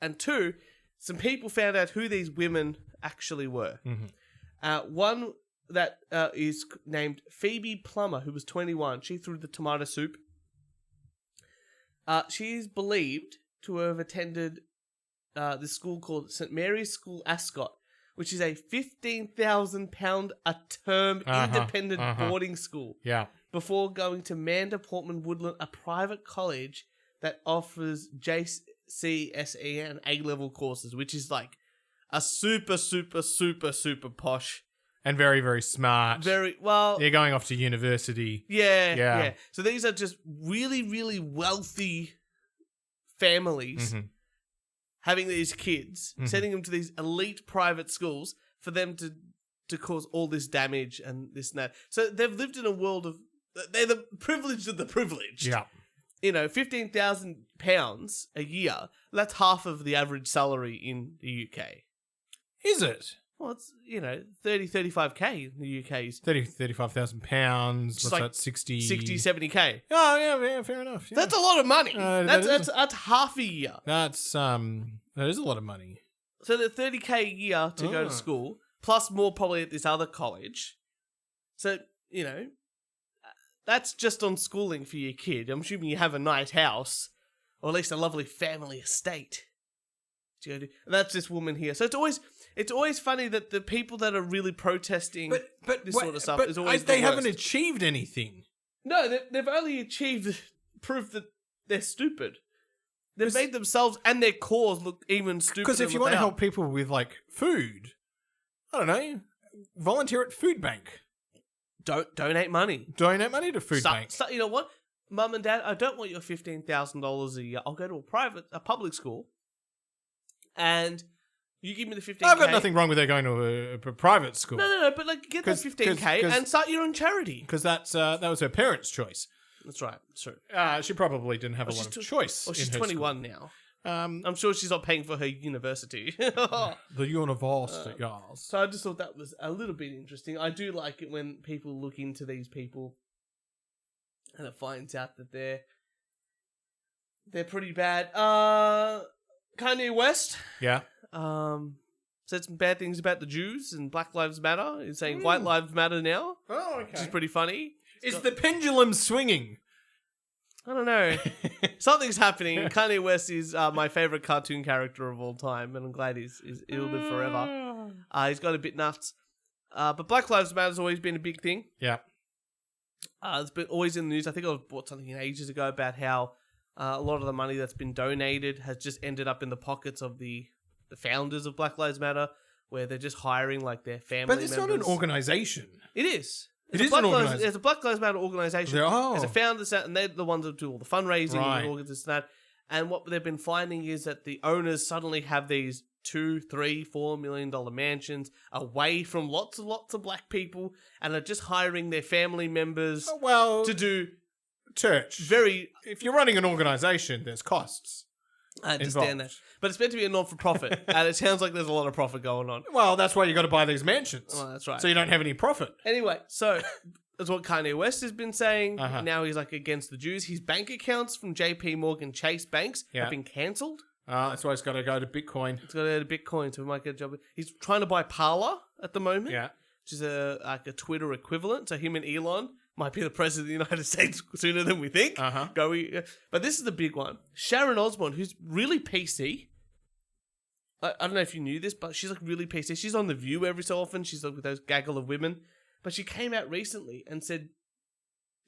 S1: And 2, some people found out who these women actually were.
S2: Mm-hmm.
S1: One that is named Phoebe Plummer, who was 21. She threw the tomato soup. She is believed to have attended this school called St. Mary's School, Ascot, which is a £15,000 a term independent boarding school.
S2: Yeah.
S1: Before going to Manda Portman Woodland, a private college that offers JCSE and A-level courses, which is like a super, super, super, super posh.
S2: And very, very smart.
S1: Very, well...
S2: They're going off to university.
S1: Yeah. So these are just really, really wealthy families having these kids, sending them to these elite private schools for them to cause all this damage and this and that. So they've lived in a world of... They're the privileged of the privileged.
S2: Yeah.
S1: You know, £15,000 a year, that's half of the average salary in the UK.
S2: Is it?
S1: Well, it's, 35k in the UK.
S2: 35,000 pounds. What's
S1: like
S2: that? 60...
S1: 70k.
S2: Oh, yeah, fair enough. Yeah.
S1: That's a lot of money. That's half a year.
S2: That is a lot of money.
S1: So the 30k a year to go to school, plus more probably at this other college. So, that's just on schooling for your kid. I'm assuming you have a nice house, or at least a lovely family estate. And that's this woman here. So it's always funny that the people that are really protesting this sort of stuff is always
S2: they
S1: the
S2: haven't
S1: worst.
S2: achieved anything.
S1: No, they've only achieved proof that they're stupid. They've made themselves and their cause look even stupider.
S2: Because if you want to help people with food, I don't know, volunteer at food bank.
S1: Donate money.
S2: Donate money to food bank.
S1: You know what, Mum and Dad, I don't want your $15,000 a year. I'll go to a public school. And you give me the 15k.
S2: I've got nothing wrong with her going to a private school.
S1: No, but get that 15k and start your own charity.
S2: Because that was her parents' choice.
S1: That's right. That's true.
S2: She probably didn't have a lot of choice.
S1: Well, she's 21 now. I'm sure she's not paying for her university.
S2: The university, yes.
S1: So I just thought that was a little bit interesting. I do like it when people look into these people and it finds out that they're pretty bad. Kanye West.
S2: Yeah.
S1: Said some bad things about the Jews and Black Lives Matter. He's saying White Lives Matter now.
S2: Oh, okay.
S1: Which is pretty funny.
S2: Is the pendulum swinging?
S1: I don't know. Something's happening. Kanye West is my favorite cartoon character of all time, and I'm glad he'll live forever. He's got a bit nuts. But Black Lives Matter has always been a big thing.
S2: Yeah.
S1: It's been always in the news. I think I bought something ages ago about how a lot of the money that's been donated has just ended up in the pockets of the founders of Black Lives Matter, where they're just hiring their family members.
S2: But it's not an organisation.
S1: It is.
S2: It is an organisation.
S1: There's a Black Lives Matter organisation. There's a founder, and they're the ones that do all the fundraising and all this and that. And what they've been finding is that the owners suddenly have these $2, $3, $4 million mansions away from lots of black people, and are just hiring their family members to do
S2: Turch. If you're running an organisation, there's costs.
S1: I understand that. But it's meant to be a non-for-profit, and it sounds like there's a lot of profit going on.
S2: Well, that's why you got to buy these mansions.
S1: Oh, that's right.
S2: So you don't have any profit.
S1: Anyway, so that's what Kanye West has been saying. Now he's against the Jews. His bank accounts from JP Morgan Chase banks have been cancelled.
S2: That's why he's got to go to Bitcoin.
S1: He's got to go to Bitcoin, so he might get a job. He's trying to buy Parler at the moment.
S2: Yeah.
S1: Which is a Twitter equivalent. So him and Elon might be the president of the United States sooner than we think. But this is the big one. Sharon Osbourne, who's really PC. I don't know if you knew this, but she's really PC. She's on The View every so often. She's with those gaggle of women. But she came out recently and said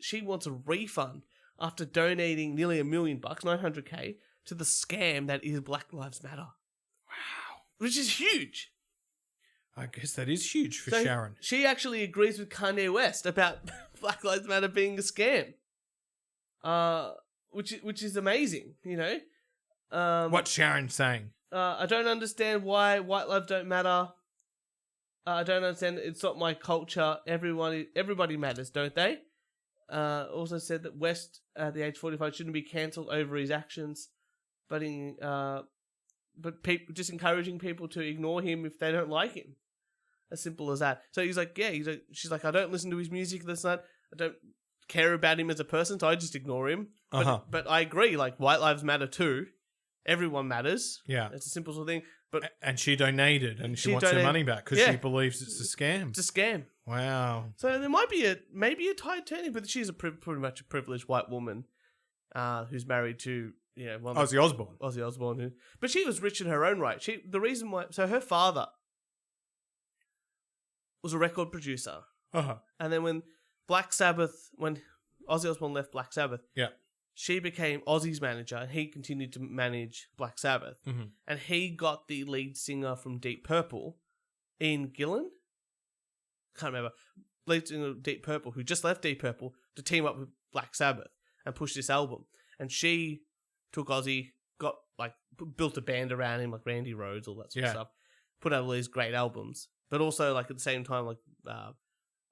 S1: she wants a refund after donating nearly $1 million, $900K, to the scam that is Black Lives Matter. Wow. Which is huge.
S2: I guess that is huge for Sharon.
S1: She actually agrees with Kanye West about Black Lives Matter being a scam. Which is amazing,
S2: What's Sharon saying?
S1: I don't understand why white lives don't matter. I don't understand. It's not my culture. Everybody matters, don't they? Also said that West, at the age 45, shouldn't be cancelled over his actions, but just encouraging people to ignore him if they don't like him. As simple as that. So he's like, she's like, I don't listen to his music this night. I don't care about him as a person, so I just ignore him. But I agree, like, white lives matter too. Everyone matters.
S2: Yeah.
S1: It's a simple sort of thing. But
S2: and she donated, and she wants her money back because she believes it's a scam.
S1: It's a scam.
S2: Wow.
S1: So there might be maybe a tide turning, but she's pretty much a privileged white woman who's married to
S2: Ozzy Osbourne.
S1: Ozzy Osbourne, but she was rich in her own right. The reason why, so her father was a record producer, and then when Ozzy Osbourne left Black Sabbath, she became Ozzy's manager, and he continued to manage Black Sabbath.
S2: Mm-hmm.
S1: And he got the lead singer from Deep Purple, Ian Gillan, can't remember, lead singer of Deep Purple, who just left Deep Purple, to team up with Black Sabbath and push this album. And she took Ozzy, built a band around him, like Randy Rhoads, all that sort of stuff, put out all these great albums. But also, like, at the same time, like,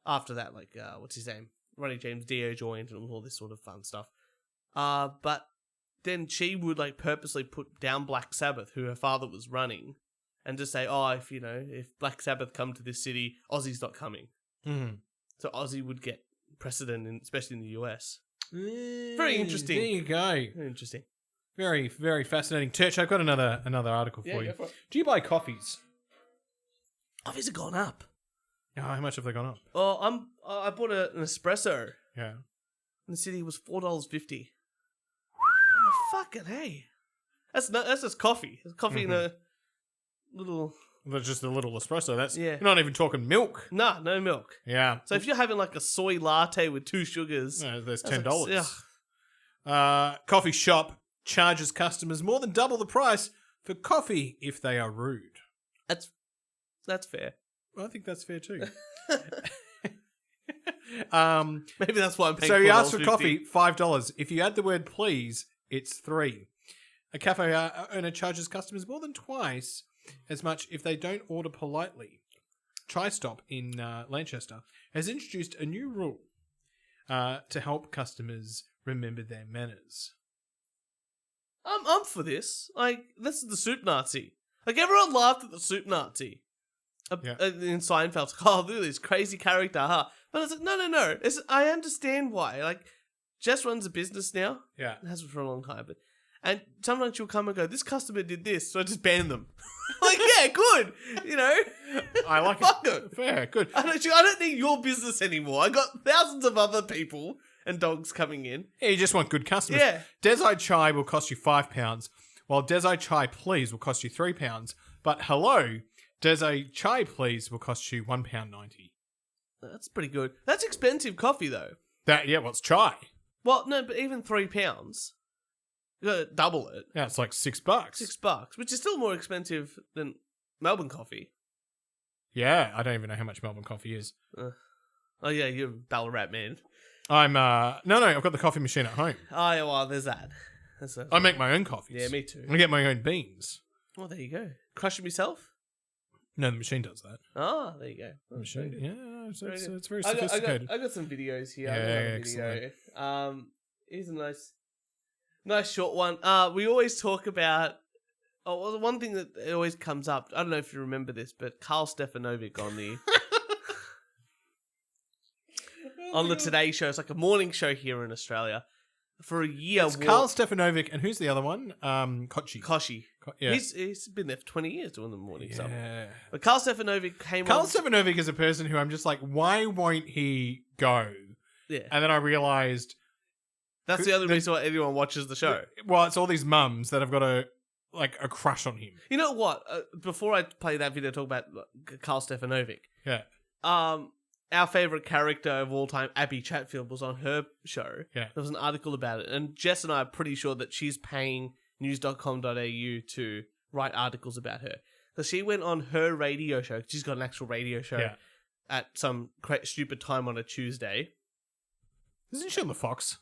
S1: after that, like, what's his name? Ronnie James Dio joined and all this sort of fun stuff. But then she would, like, purposely put down Black Sabbath, who her father was running, and just say, if Black Sabbath come to this city, Ozzy's not coming.
S2: Mm-hmm.
S1: So Ozzy would get precedent, especially in the US. Very interesting.
S2: There you go.
S1: Very interesting.
S2: Very, very fascinating. Turch, I've got another article for you.
S1: Go for it.
S2: Do you buy coffees?
S1: Coffees have gone up.
S2: Oh, how much have they gone up?
S1: Oh, I bought an espresso.
S2: Yeah.
S1: In the city, it was $4.50. Fucking hey. That's just coffee. It's coffee in a little...
S2: That's just a little espresso. That's
S1: Yeah.
S2: You're not even talking milk.
S1: Nah, no milk.
S2: Yeah.
S1: So if you're having like a soy latte with 2 sugars...
S2: There's
S1: that's
S2: $10.
S1: Like,
S2: Coffee shop charges customers more than double the price for coffee if they are rude.
S1: That's fair.
S2: Well, I think that's fair too.
S1: Maybe that's why I'm paying.
S2: So you ask for
S1: $4.50.
S2: coffee, $5. If you add the word please, it's $3. A cafe owner charges customers more than twice as much if they don't order politely. TriStop in Lancaster has introduced a new rule to help customers remember their manners.
S1: I'm for this. Like, this is the soup Nazi. Like, everyone laughed at the soup Nazi. In Seinfeld, like, oh, look at this crazy character, huh? But it's like, no. I understand why. Like, Jess runs a business now.
S2: Yeah.
S1: It has for a long time. And sometimes she'll come and go, this customer did this, so I just ban them. Like, yeah, good.
S2: I like
S1: Fuck
S2: it. Fair, good.
S1: I don't need your business anymore. I got thousands of other people and dogs coming in.
S2: Yeah, you just want good customers.
S1: Yeah.
S2: Desai Chai will cost you £5, while Desai Chai Please will cost you £3. But hello, Desai Chai Please will cost you £1.90.
S1: That's pretty good. That's expensive coffee, though.
S2: What's chai?
S1: Well, no, but even £3, you gotta double it.
S2: Yeah, it's like $6.
S1: $6, which is still more expensive than Melbourne coffee.
S2: Yeah, I don't even know how much Melbourne coffee is.
S1: Oh yeah, you're a Ballarat man.
S2: I'm no, I've got the coffee machine at home.
S1: Oh yeah, well, there's that.
S2: I make my own coffees.
S1: Yeah, me too.
S2: I get my own beans.
S1: Oh, there you go. Crush it myself?
S2: No, the machine does that.
S1: Oh, there you go.
S2: The machine, yeah, it's very
S1: I
S2: sophisticated.
S1: got some videos here.
S2: Yeah, excellent.
S1: Here's a nice short one. We always talk about. Oh, well, one thing that always comes up. I don't know if you remember this, but Carl Stefanovic on the on the Today Show. It's like a morning show here in Australia. For a year,
S2: it's Carl Stefanovic, and who's the other one?
S1: Koshi.
S2: Yeah.
S1: He's been there for 20 years doing the morning stuff.
S2: Yeah.
S1: But Carl Stefanovic came
S2: Carl
S1: on...
S2: Stefanovic is a person who I'm just like, why won't he go?
S1: Yeah.
S2: And then I realised...
S1: That's the other reason why anyone watches the show.
S2: Well, it's all these mums that have got a crush on him.
S1: You know what? Before I play that video, talk about Carl Stefanovic.
S2: Yeah.
S1: Our favourite character of all time, Abby Chatfield, was on her show.
S2: Yeah.
S1: There was an article about it. And Jess and I are pretty sure that she's paying news.com.au to write articles about her. So she went on her radio show. She's got an actual radio show at some stupid time on a Tuesday.
S2: Isn't she on the Fox?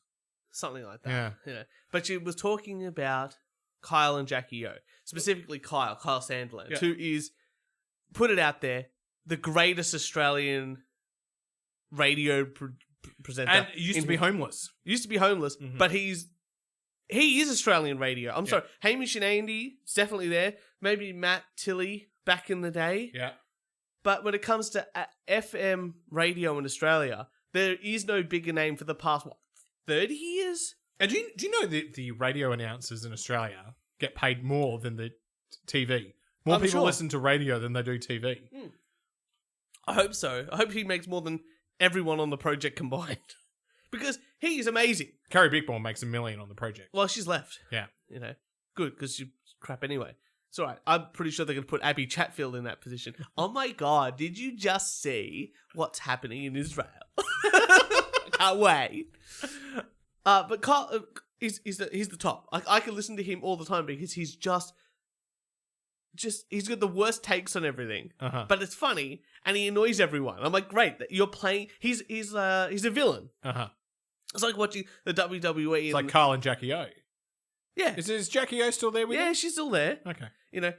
S1: Something like that. Yeah. But she was talking about Kyle and Jackie O. Specifically Kyle Sandland, who is, put it out there, the greatest Australian radio presenter.
S2: And used to be homeless.
S1: Used to be homeless, but he is Australian radio. I'm sorry. Hamish and Andy, it's definitely there. Maybe Matt Tilley back in the day.
S2: Yeah.
S1: But when it comes to FM radio in Australia, there is no bigger name for the past, 30 years?
S2: And do you know that the radio announcers in Australia get paid more than the TV? More people listen to radio than they do TV.
S1: I hope so. I hope he makes more than everyone on the project combined. Because he is amazing.
S2: Carrie Bickmore makes $1 million on the project.
S1: Well, she's left.
S2: Yeah.
S1: You know, good, because she's crap anyway. It's all right. I'm pretty sure they're going to put Abby Chatfield in that position. Oh my God, did you just see what's happening in Israel? Can't wait. But Carl, he's the top. I can listen to him all the time because he's just he's got the worst takes on everything. But it's funny and he annoys everyone. I'm like, great, that you're playing. He's a villain. It's like watching the WWE.
S2: It's like Carl and Jackie O.
S1: Yeah.
S2: Is Jackie O still there with you?
S1: Yeah, she's still there.
S2: Okay.
S1: You know,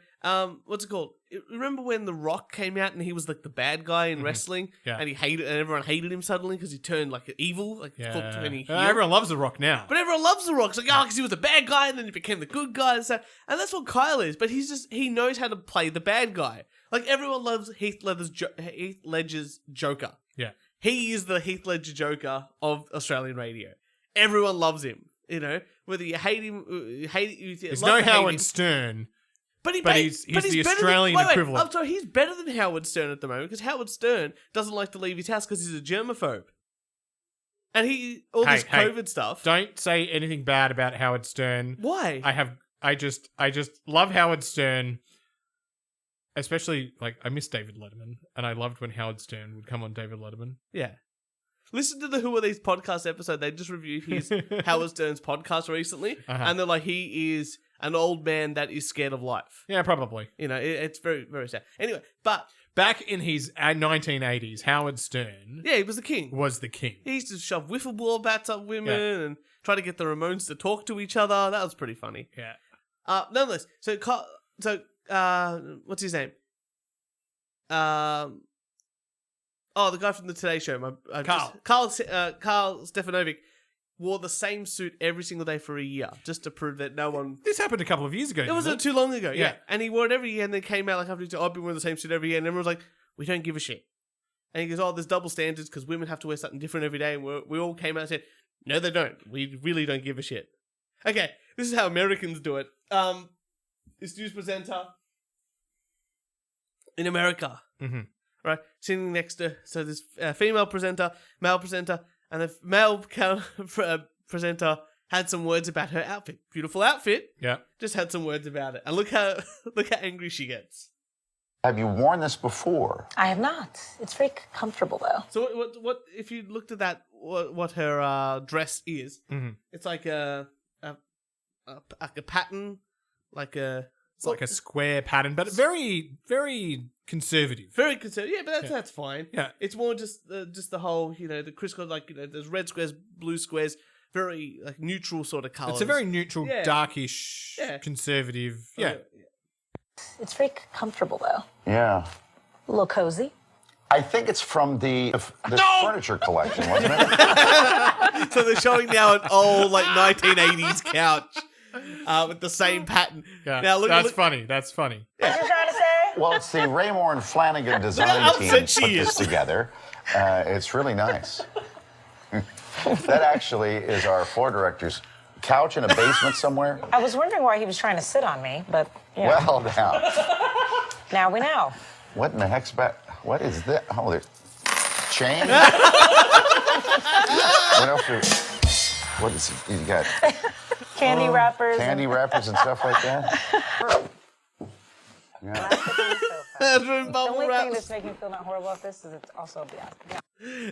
S1: what's it called? Remember when The Rock came out and he was like the bad guy in wrestling?
S2: Yeah.
S1: And everyone hated him suddenly because he turned like evil, like flipped turning heel.
S2: Everyone loves The Rock now.
S1: But everyone loves The Rock. It's like, because he was the bad guy and then he became the good guy and stuff. And that's what Kyle is. But he knows how to play the bad guy. Like everyone loves Heath Ledger's Joker.
S2: Yeah.
S1: He is the Heath Ledger Joker of Australian radio. Everyone loves him. You know, whether you hate him,
S2: There's no Howard Stern, but he's the Australian equivalent.
S1: I'm sorry, he's better than Howard Stern at the moment because Howard Stern doesn't like to leave his house because he's a germaphobe. And this COVID stuff.
S2: Don't say anything bad about Howard Stern.
S1: Why?
S2: I just love Howard Stern. Especially, I miss David Letterman, and I loved when Howard Stern would come on David Letterman.
S1: Yeah. Listen to the Who Are These podcast episode. They just reviewed his Howard Stern's podcast recently, and they're like, he is an old man that is scared of life.
S2: Yeah, probably.
S1: You know, it's very, very sad. Anyway, but
S2: back in his 1980s, Howard Stern,
S1: he was the king.
S2: He
S1: used to shove wiffle ball bats up women and try to get the Ramones to talk to each other. That was pretty funny.
S2: Yeah.
S1: Nonetheless, what's his name? The guy from the Today Show, Carl Stefanovic, wore the same suit every single day for a year just to prove that no one.
S2: This happened a couple of years ago.
S1: It wasn't too long ago. Yeah, and he wore it every year, and then came out after I've been wearing the same suit every year, and everyone was like, "We don't give a shit." And he goes, there's double standards because women have to wear something different every day, and we all came out and said, "No, they don't. We really don't give a shit." Okay, this is how Americans do it. This news presenter in America. Right, sitting next to this female presenter, male presenter, and the male presenter had some words about her outfit. Beautiful outfit.
S2: Yeah.
S1: Just had some words about it, and look how angry she gets.
S6: Have you worn this before?
S9: I have not. It's very comfortable though.
S1: So what if you looked at that? What her dress is? It's like a pattern,
S2: It's like a square pattern, but very, very conservative.
S1: Very conservative. Yeah, but that's fine.
S2: Yeah.
S1: It's more just the whole, the crisscross, there's red squares, blue squares, very neutral sort of colours.
S2: It's a very neutral, darkish, conservative. Yeah.
S9: It's very comfortable though.
S6: Yeah.
S9: A little cozy.
S6: I think it's from this furniture collection, wasn't it?
S1: So they're showing now an old 1980s couch. With the same pattern.
S2: Yeah,
S1: now
S2: that's funny. That's funny.
S9: What you trying to say?
S6: Well, it's the Raymore and Flanagan design team put this together. It's really nice. That actually is our floor director's couch in a basement somewhere.
S9: I was wondering why he was trying to sit on me, but
S6: Well,
S9: now we know.
S6: What in the heck's back? What is that? Oh, there's chain. What is it? You got
S9: candy wrappers.
S6: Candy wrappers and stuff like that. Yeah.
S9: The only thing that's making me feel not horrible about this is it's also beyond.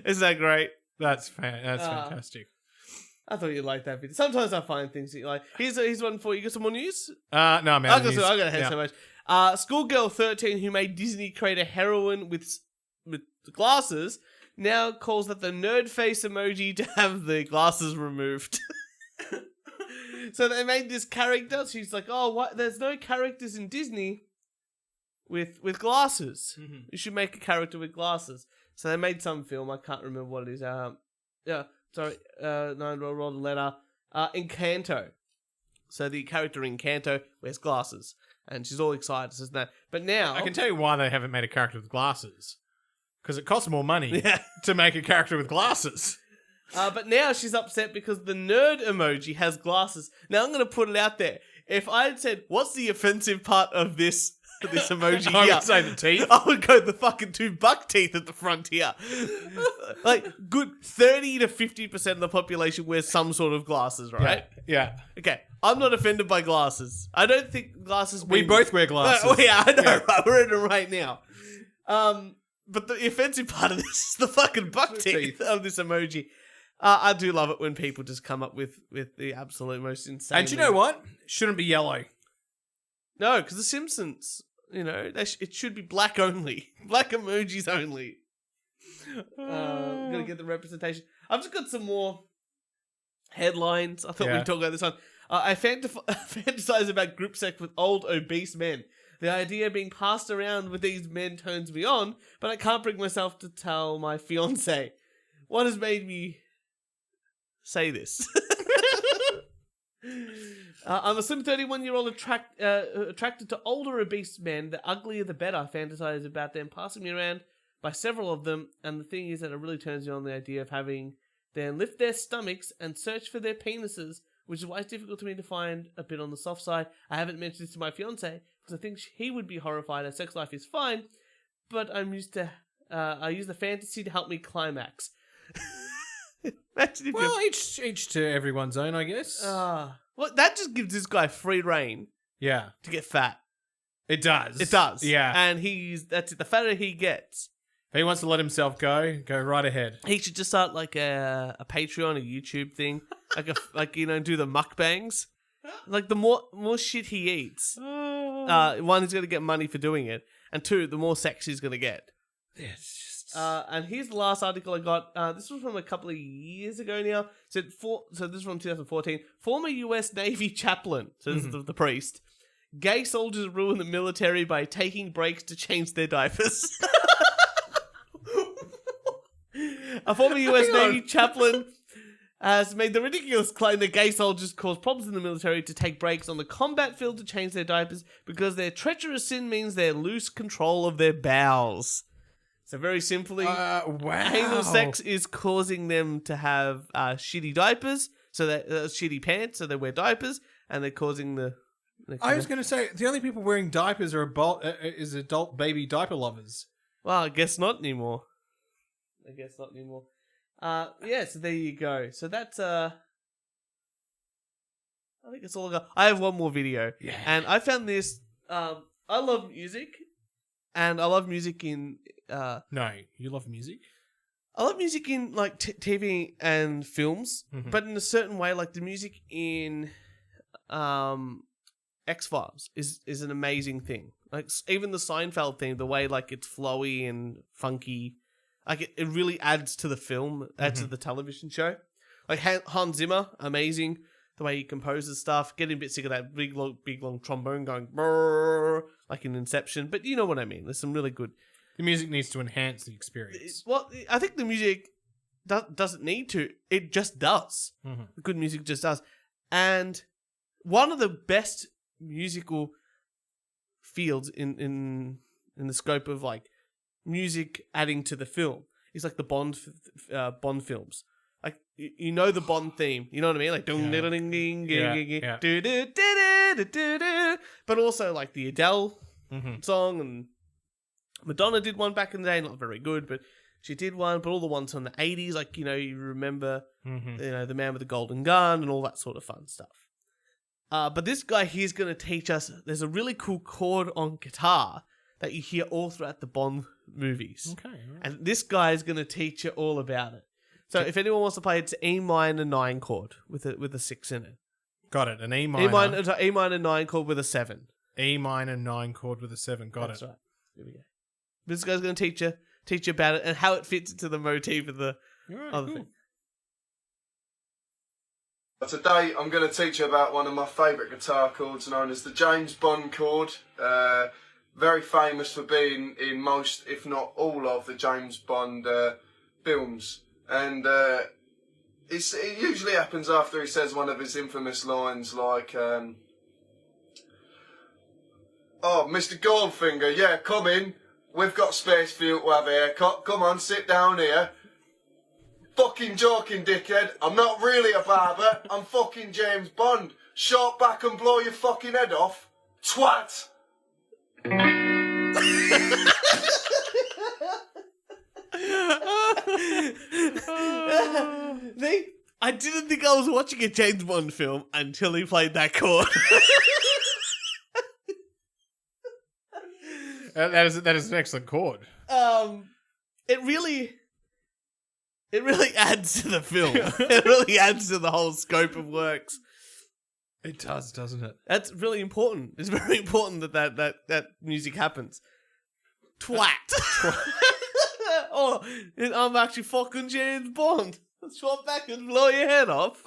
S1: Isn't that great?
S2: That's fantastic.
S1: I thought you'd like that video. Sometimes I find things that you like. Here's one for you. Got some more news?
S2: No, man.
S1: I'm gonna have so much. Schoolgirl 13 who made Disney create a heroine with glasses now calls that the nerd face emoji to have the glasses removed. So they made this character. She's like, what? There's no characters in Disney with glasses. You should make a character with glasses. So they made some film. I can't remember what it is. Roll the letter. Encanto. So the character in Encanto wears glasses, and she's all excited, says that. But now
S2: I can tell you why they haven't made a character with glasses. Because it costs more money to make a character with glasses.
S1: But now she's upset because the nerd emoji has glasses. Now I'm going to put it out there. If I had said, what's the offensive part of this emoji
S2: I
S1: here?
S2: would say the teeth.
S1: I would go the fucking 2 buck teeth at the front here. Like, good 30 to 50% of the population wears some sort of glasses, right?
S2: Yeah.
S1: Okay, I'm not offended by glasses. I don't think glasses...
S2: We both wear glasses.
S1: Yeah, I know, right? We're in it right now. But the offensive part of this is the fucking buck teeth of this emoji. I do love it when people just come up with the absolute most insane...
S2: And you know what? Shouldn't be yellow.
S1: No, because The Simpsons, it should be black only. Black emojis only. I'm going to get the representation. I've just got some more headlines. I thought we'd talk about this one. I fantasize about group sex with old, obese men. The idea being passed around with these men turns me on, but I can't bring myself to tell my fiancé. What has made me say this? I'm a slim 31-year-old attracted to older obese men. The uglier the better. I fantasize about them passing me around by several of them, and the thing is that it really turns me on the idea of having them lift their stomachs and search for their penises, which is why it's difficult to me to find a bit on the soft side. I haven't mentioned this to my fiancé because I think he would be horrified. Our sex life is fine, but I use the fantasy to help me climax. Imagine if
S2: each to everyone's own, I guess.
S1: Well, that just gives this guy free reign.
S2: Yeah,
S1: to get fat.
S2: It does.
S1: It does.
S2: Yeah,
S1: and that's it. The fatter he gets,
S2: if he wants to let himself go right ahead.
S1: He should just start like a Patreon, a YouTube thing, do the mukbangs. Like the more shit he eats, one, he's going to get money for doing it, and two, the more sex he's going to get.
S2: Yes.
S1: And here's the last article I got. This was from a couple of years ago now. So this is from 2014. Former U.S. Navy chaplain, so this is the priest. Gay soldiers ruin the military by taking breaks to change their diapers. A former U.S. Navy chaplain has made the ridiculous claim that gay soldiers cause problems in the military to take breaks on the combat field to change their diapers because their treacherous sin means they lose control of their bowels. So very simply, anal sex is causing them to have shitty diapers, so that shitty pants, so they wear diapers, and they're causing the.
S2: I was going to say the only people wearing diapers are adult baby diaper lovers.
S1: Well, I guess not anymore. Yeah, so there you go. So that's I think it's all I got. I have one more video, and I found this. I love music, and I love music in.
S2: No, you love music?
S1: I love music in like TV and films, but in a certain way, like the music in X-Files is an amazing thing. Like even the Seinfeld theme, the way like it's flowy and funky, like it really adds to the film, adds to the television show. Like Hans Zimmer, amazing. The way he composes stuff, getting a bit sick of that big long trombone going brrr, like in Inception, but you know what I mean. There's some really good.
S2: The music needs to enhance the experience.
S1: Well, I think the music doesn't need to. It just does. Good music just does. And one of the best musical fields in the scope of like music adding to the film is like the Bond films. Like you know the Bond theme. You know what I mean? Like ding ding ding ding ding ding. But also like the Adele song, and Madonna did one back in the day, not very good, but she did one. But all the ones from the 80s, like, you remember, the Man with the Golden Gun and all that sort of fun stuff. But this guy here's going to teach us, there's a really cool chord on guitar that you hear all throughout the Bond movies.
S2: Okay. Right.
S1: And this guy is going to teach you all about it. So if anyone wants to play, it's E minor 9 chord with a 6 in it.
S2: Got it. An E minor.
S1: E minor 9 chord with a 7.
S2: E minor 9 chord with a 7. Got
S1: That's
S2: it.
S1: Right. Here we go. This guy's going to teach you about it and how it fits into the motif of the other thing.
S10: Today I'm going to teach you about one of my favourite guitar chords known as the James Bond chord. very famous for being in most, if not all, of the James Bond films. And it usually happens after he says one of his infamous lines like, oh, Mr. Goldfinger, yeah, come in. We've got space for you to have a haircut. Come on, sit down here. Fucking joking, dickhead. I'm not really a barber. I'm fucking James Bond. Short back and blow your fucking head off. Twat!
S1: I didn't think I was watching a James Bond film until he played that chord.
S2: That is an excellent chord.
S1: It really adds to the film. It really adds to the whole scope of works.
S2: It does, doesn't it?
S1: That's really important. It's very important that music happens. Twat. Oh, I'm actually fucking James Bond. Swap back and blow your head off.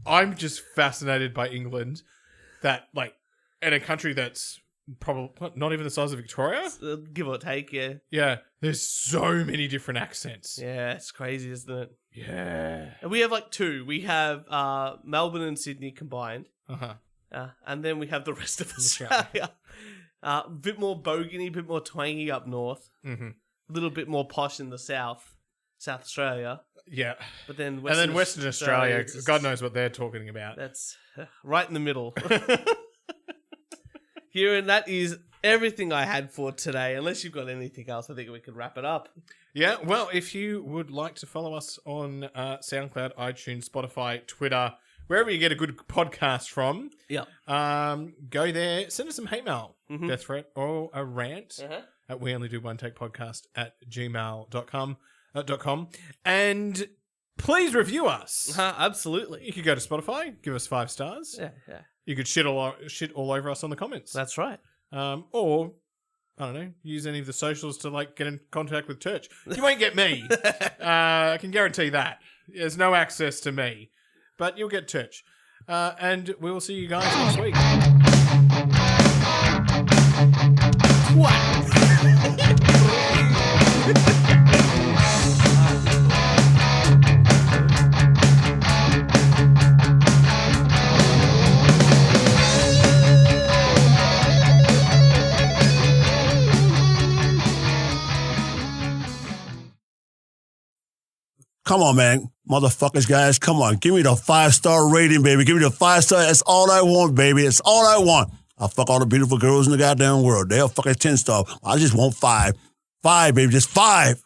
S2: I'm just fascinated by England, that like in a country that's probably not even the size of Victoria,
S1: give or take. Yeah,
S2: yeah. There's so many different accents.
S1: Yeah, it's crazy, isn't it?
S2: Yeah,
S1: and we have like two. We have Melbourne and Sydney combined,
S2: uh-huh.
S1: And then we have the rest of Australia. A bit more bogany, a bit more twangy up north.
S2: Mm-hmm.
S1: A little bit more posh in the South Australia.
S2: Yeah,
S1: but then
S2: Western Australia, God knows what they're talking about.
S1: That's right in the middle. Kieran, that is everything I had for today. Unless you've got anything else, I think we could wrap it up.
S2: Yeah, well, if you would like to follow us on SoundCloud, iTunes, Spotify, Twitter, wherever you get a good podcast from, go there, send us some hate mail, death threat, or a rant at weonlydoonetake@gmail.com. And please review us.
S1: Absolutely.
S2: You could go to Spotify, give us 5 stars.
S1: Yeah.
S2: You could shit all over us on the comments.
S1: That's right.
S2: Or, I don't know, use any of the socials to like get in contact with Turch. You won't get me. I can guarantee that. There's no access to me. But you'll get Turch. And we will see you guys next week.
S1: What?
S11: Come on, man. Motherfuckers, guys, come on. Give me the 5-star rating, baby. Give me the 5-star. That's all I want, baby. That's all I want. I'll fuck all the beautiful girls in the goddamn world. They'll fucking 10-star. I just want 5. 5, baby. Just 5.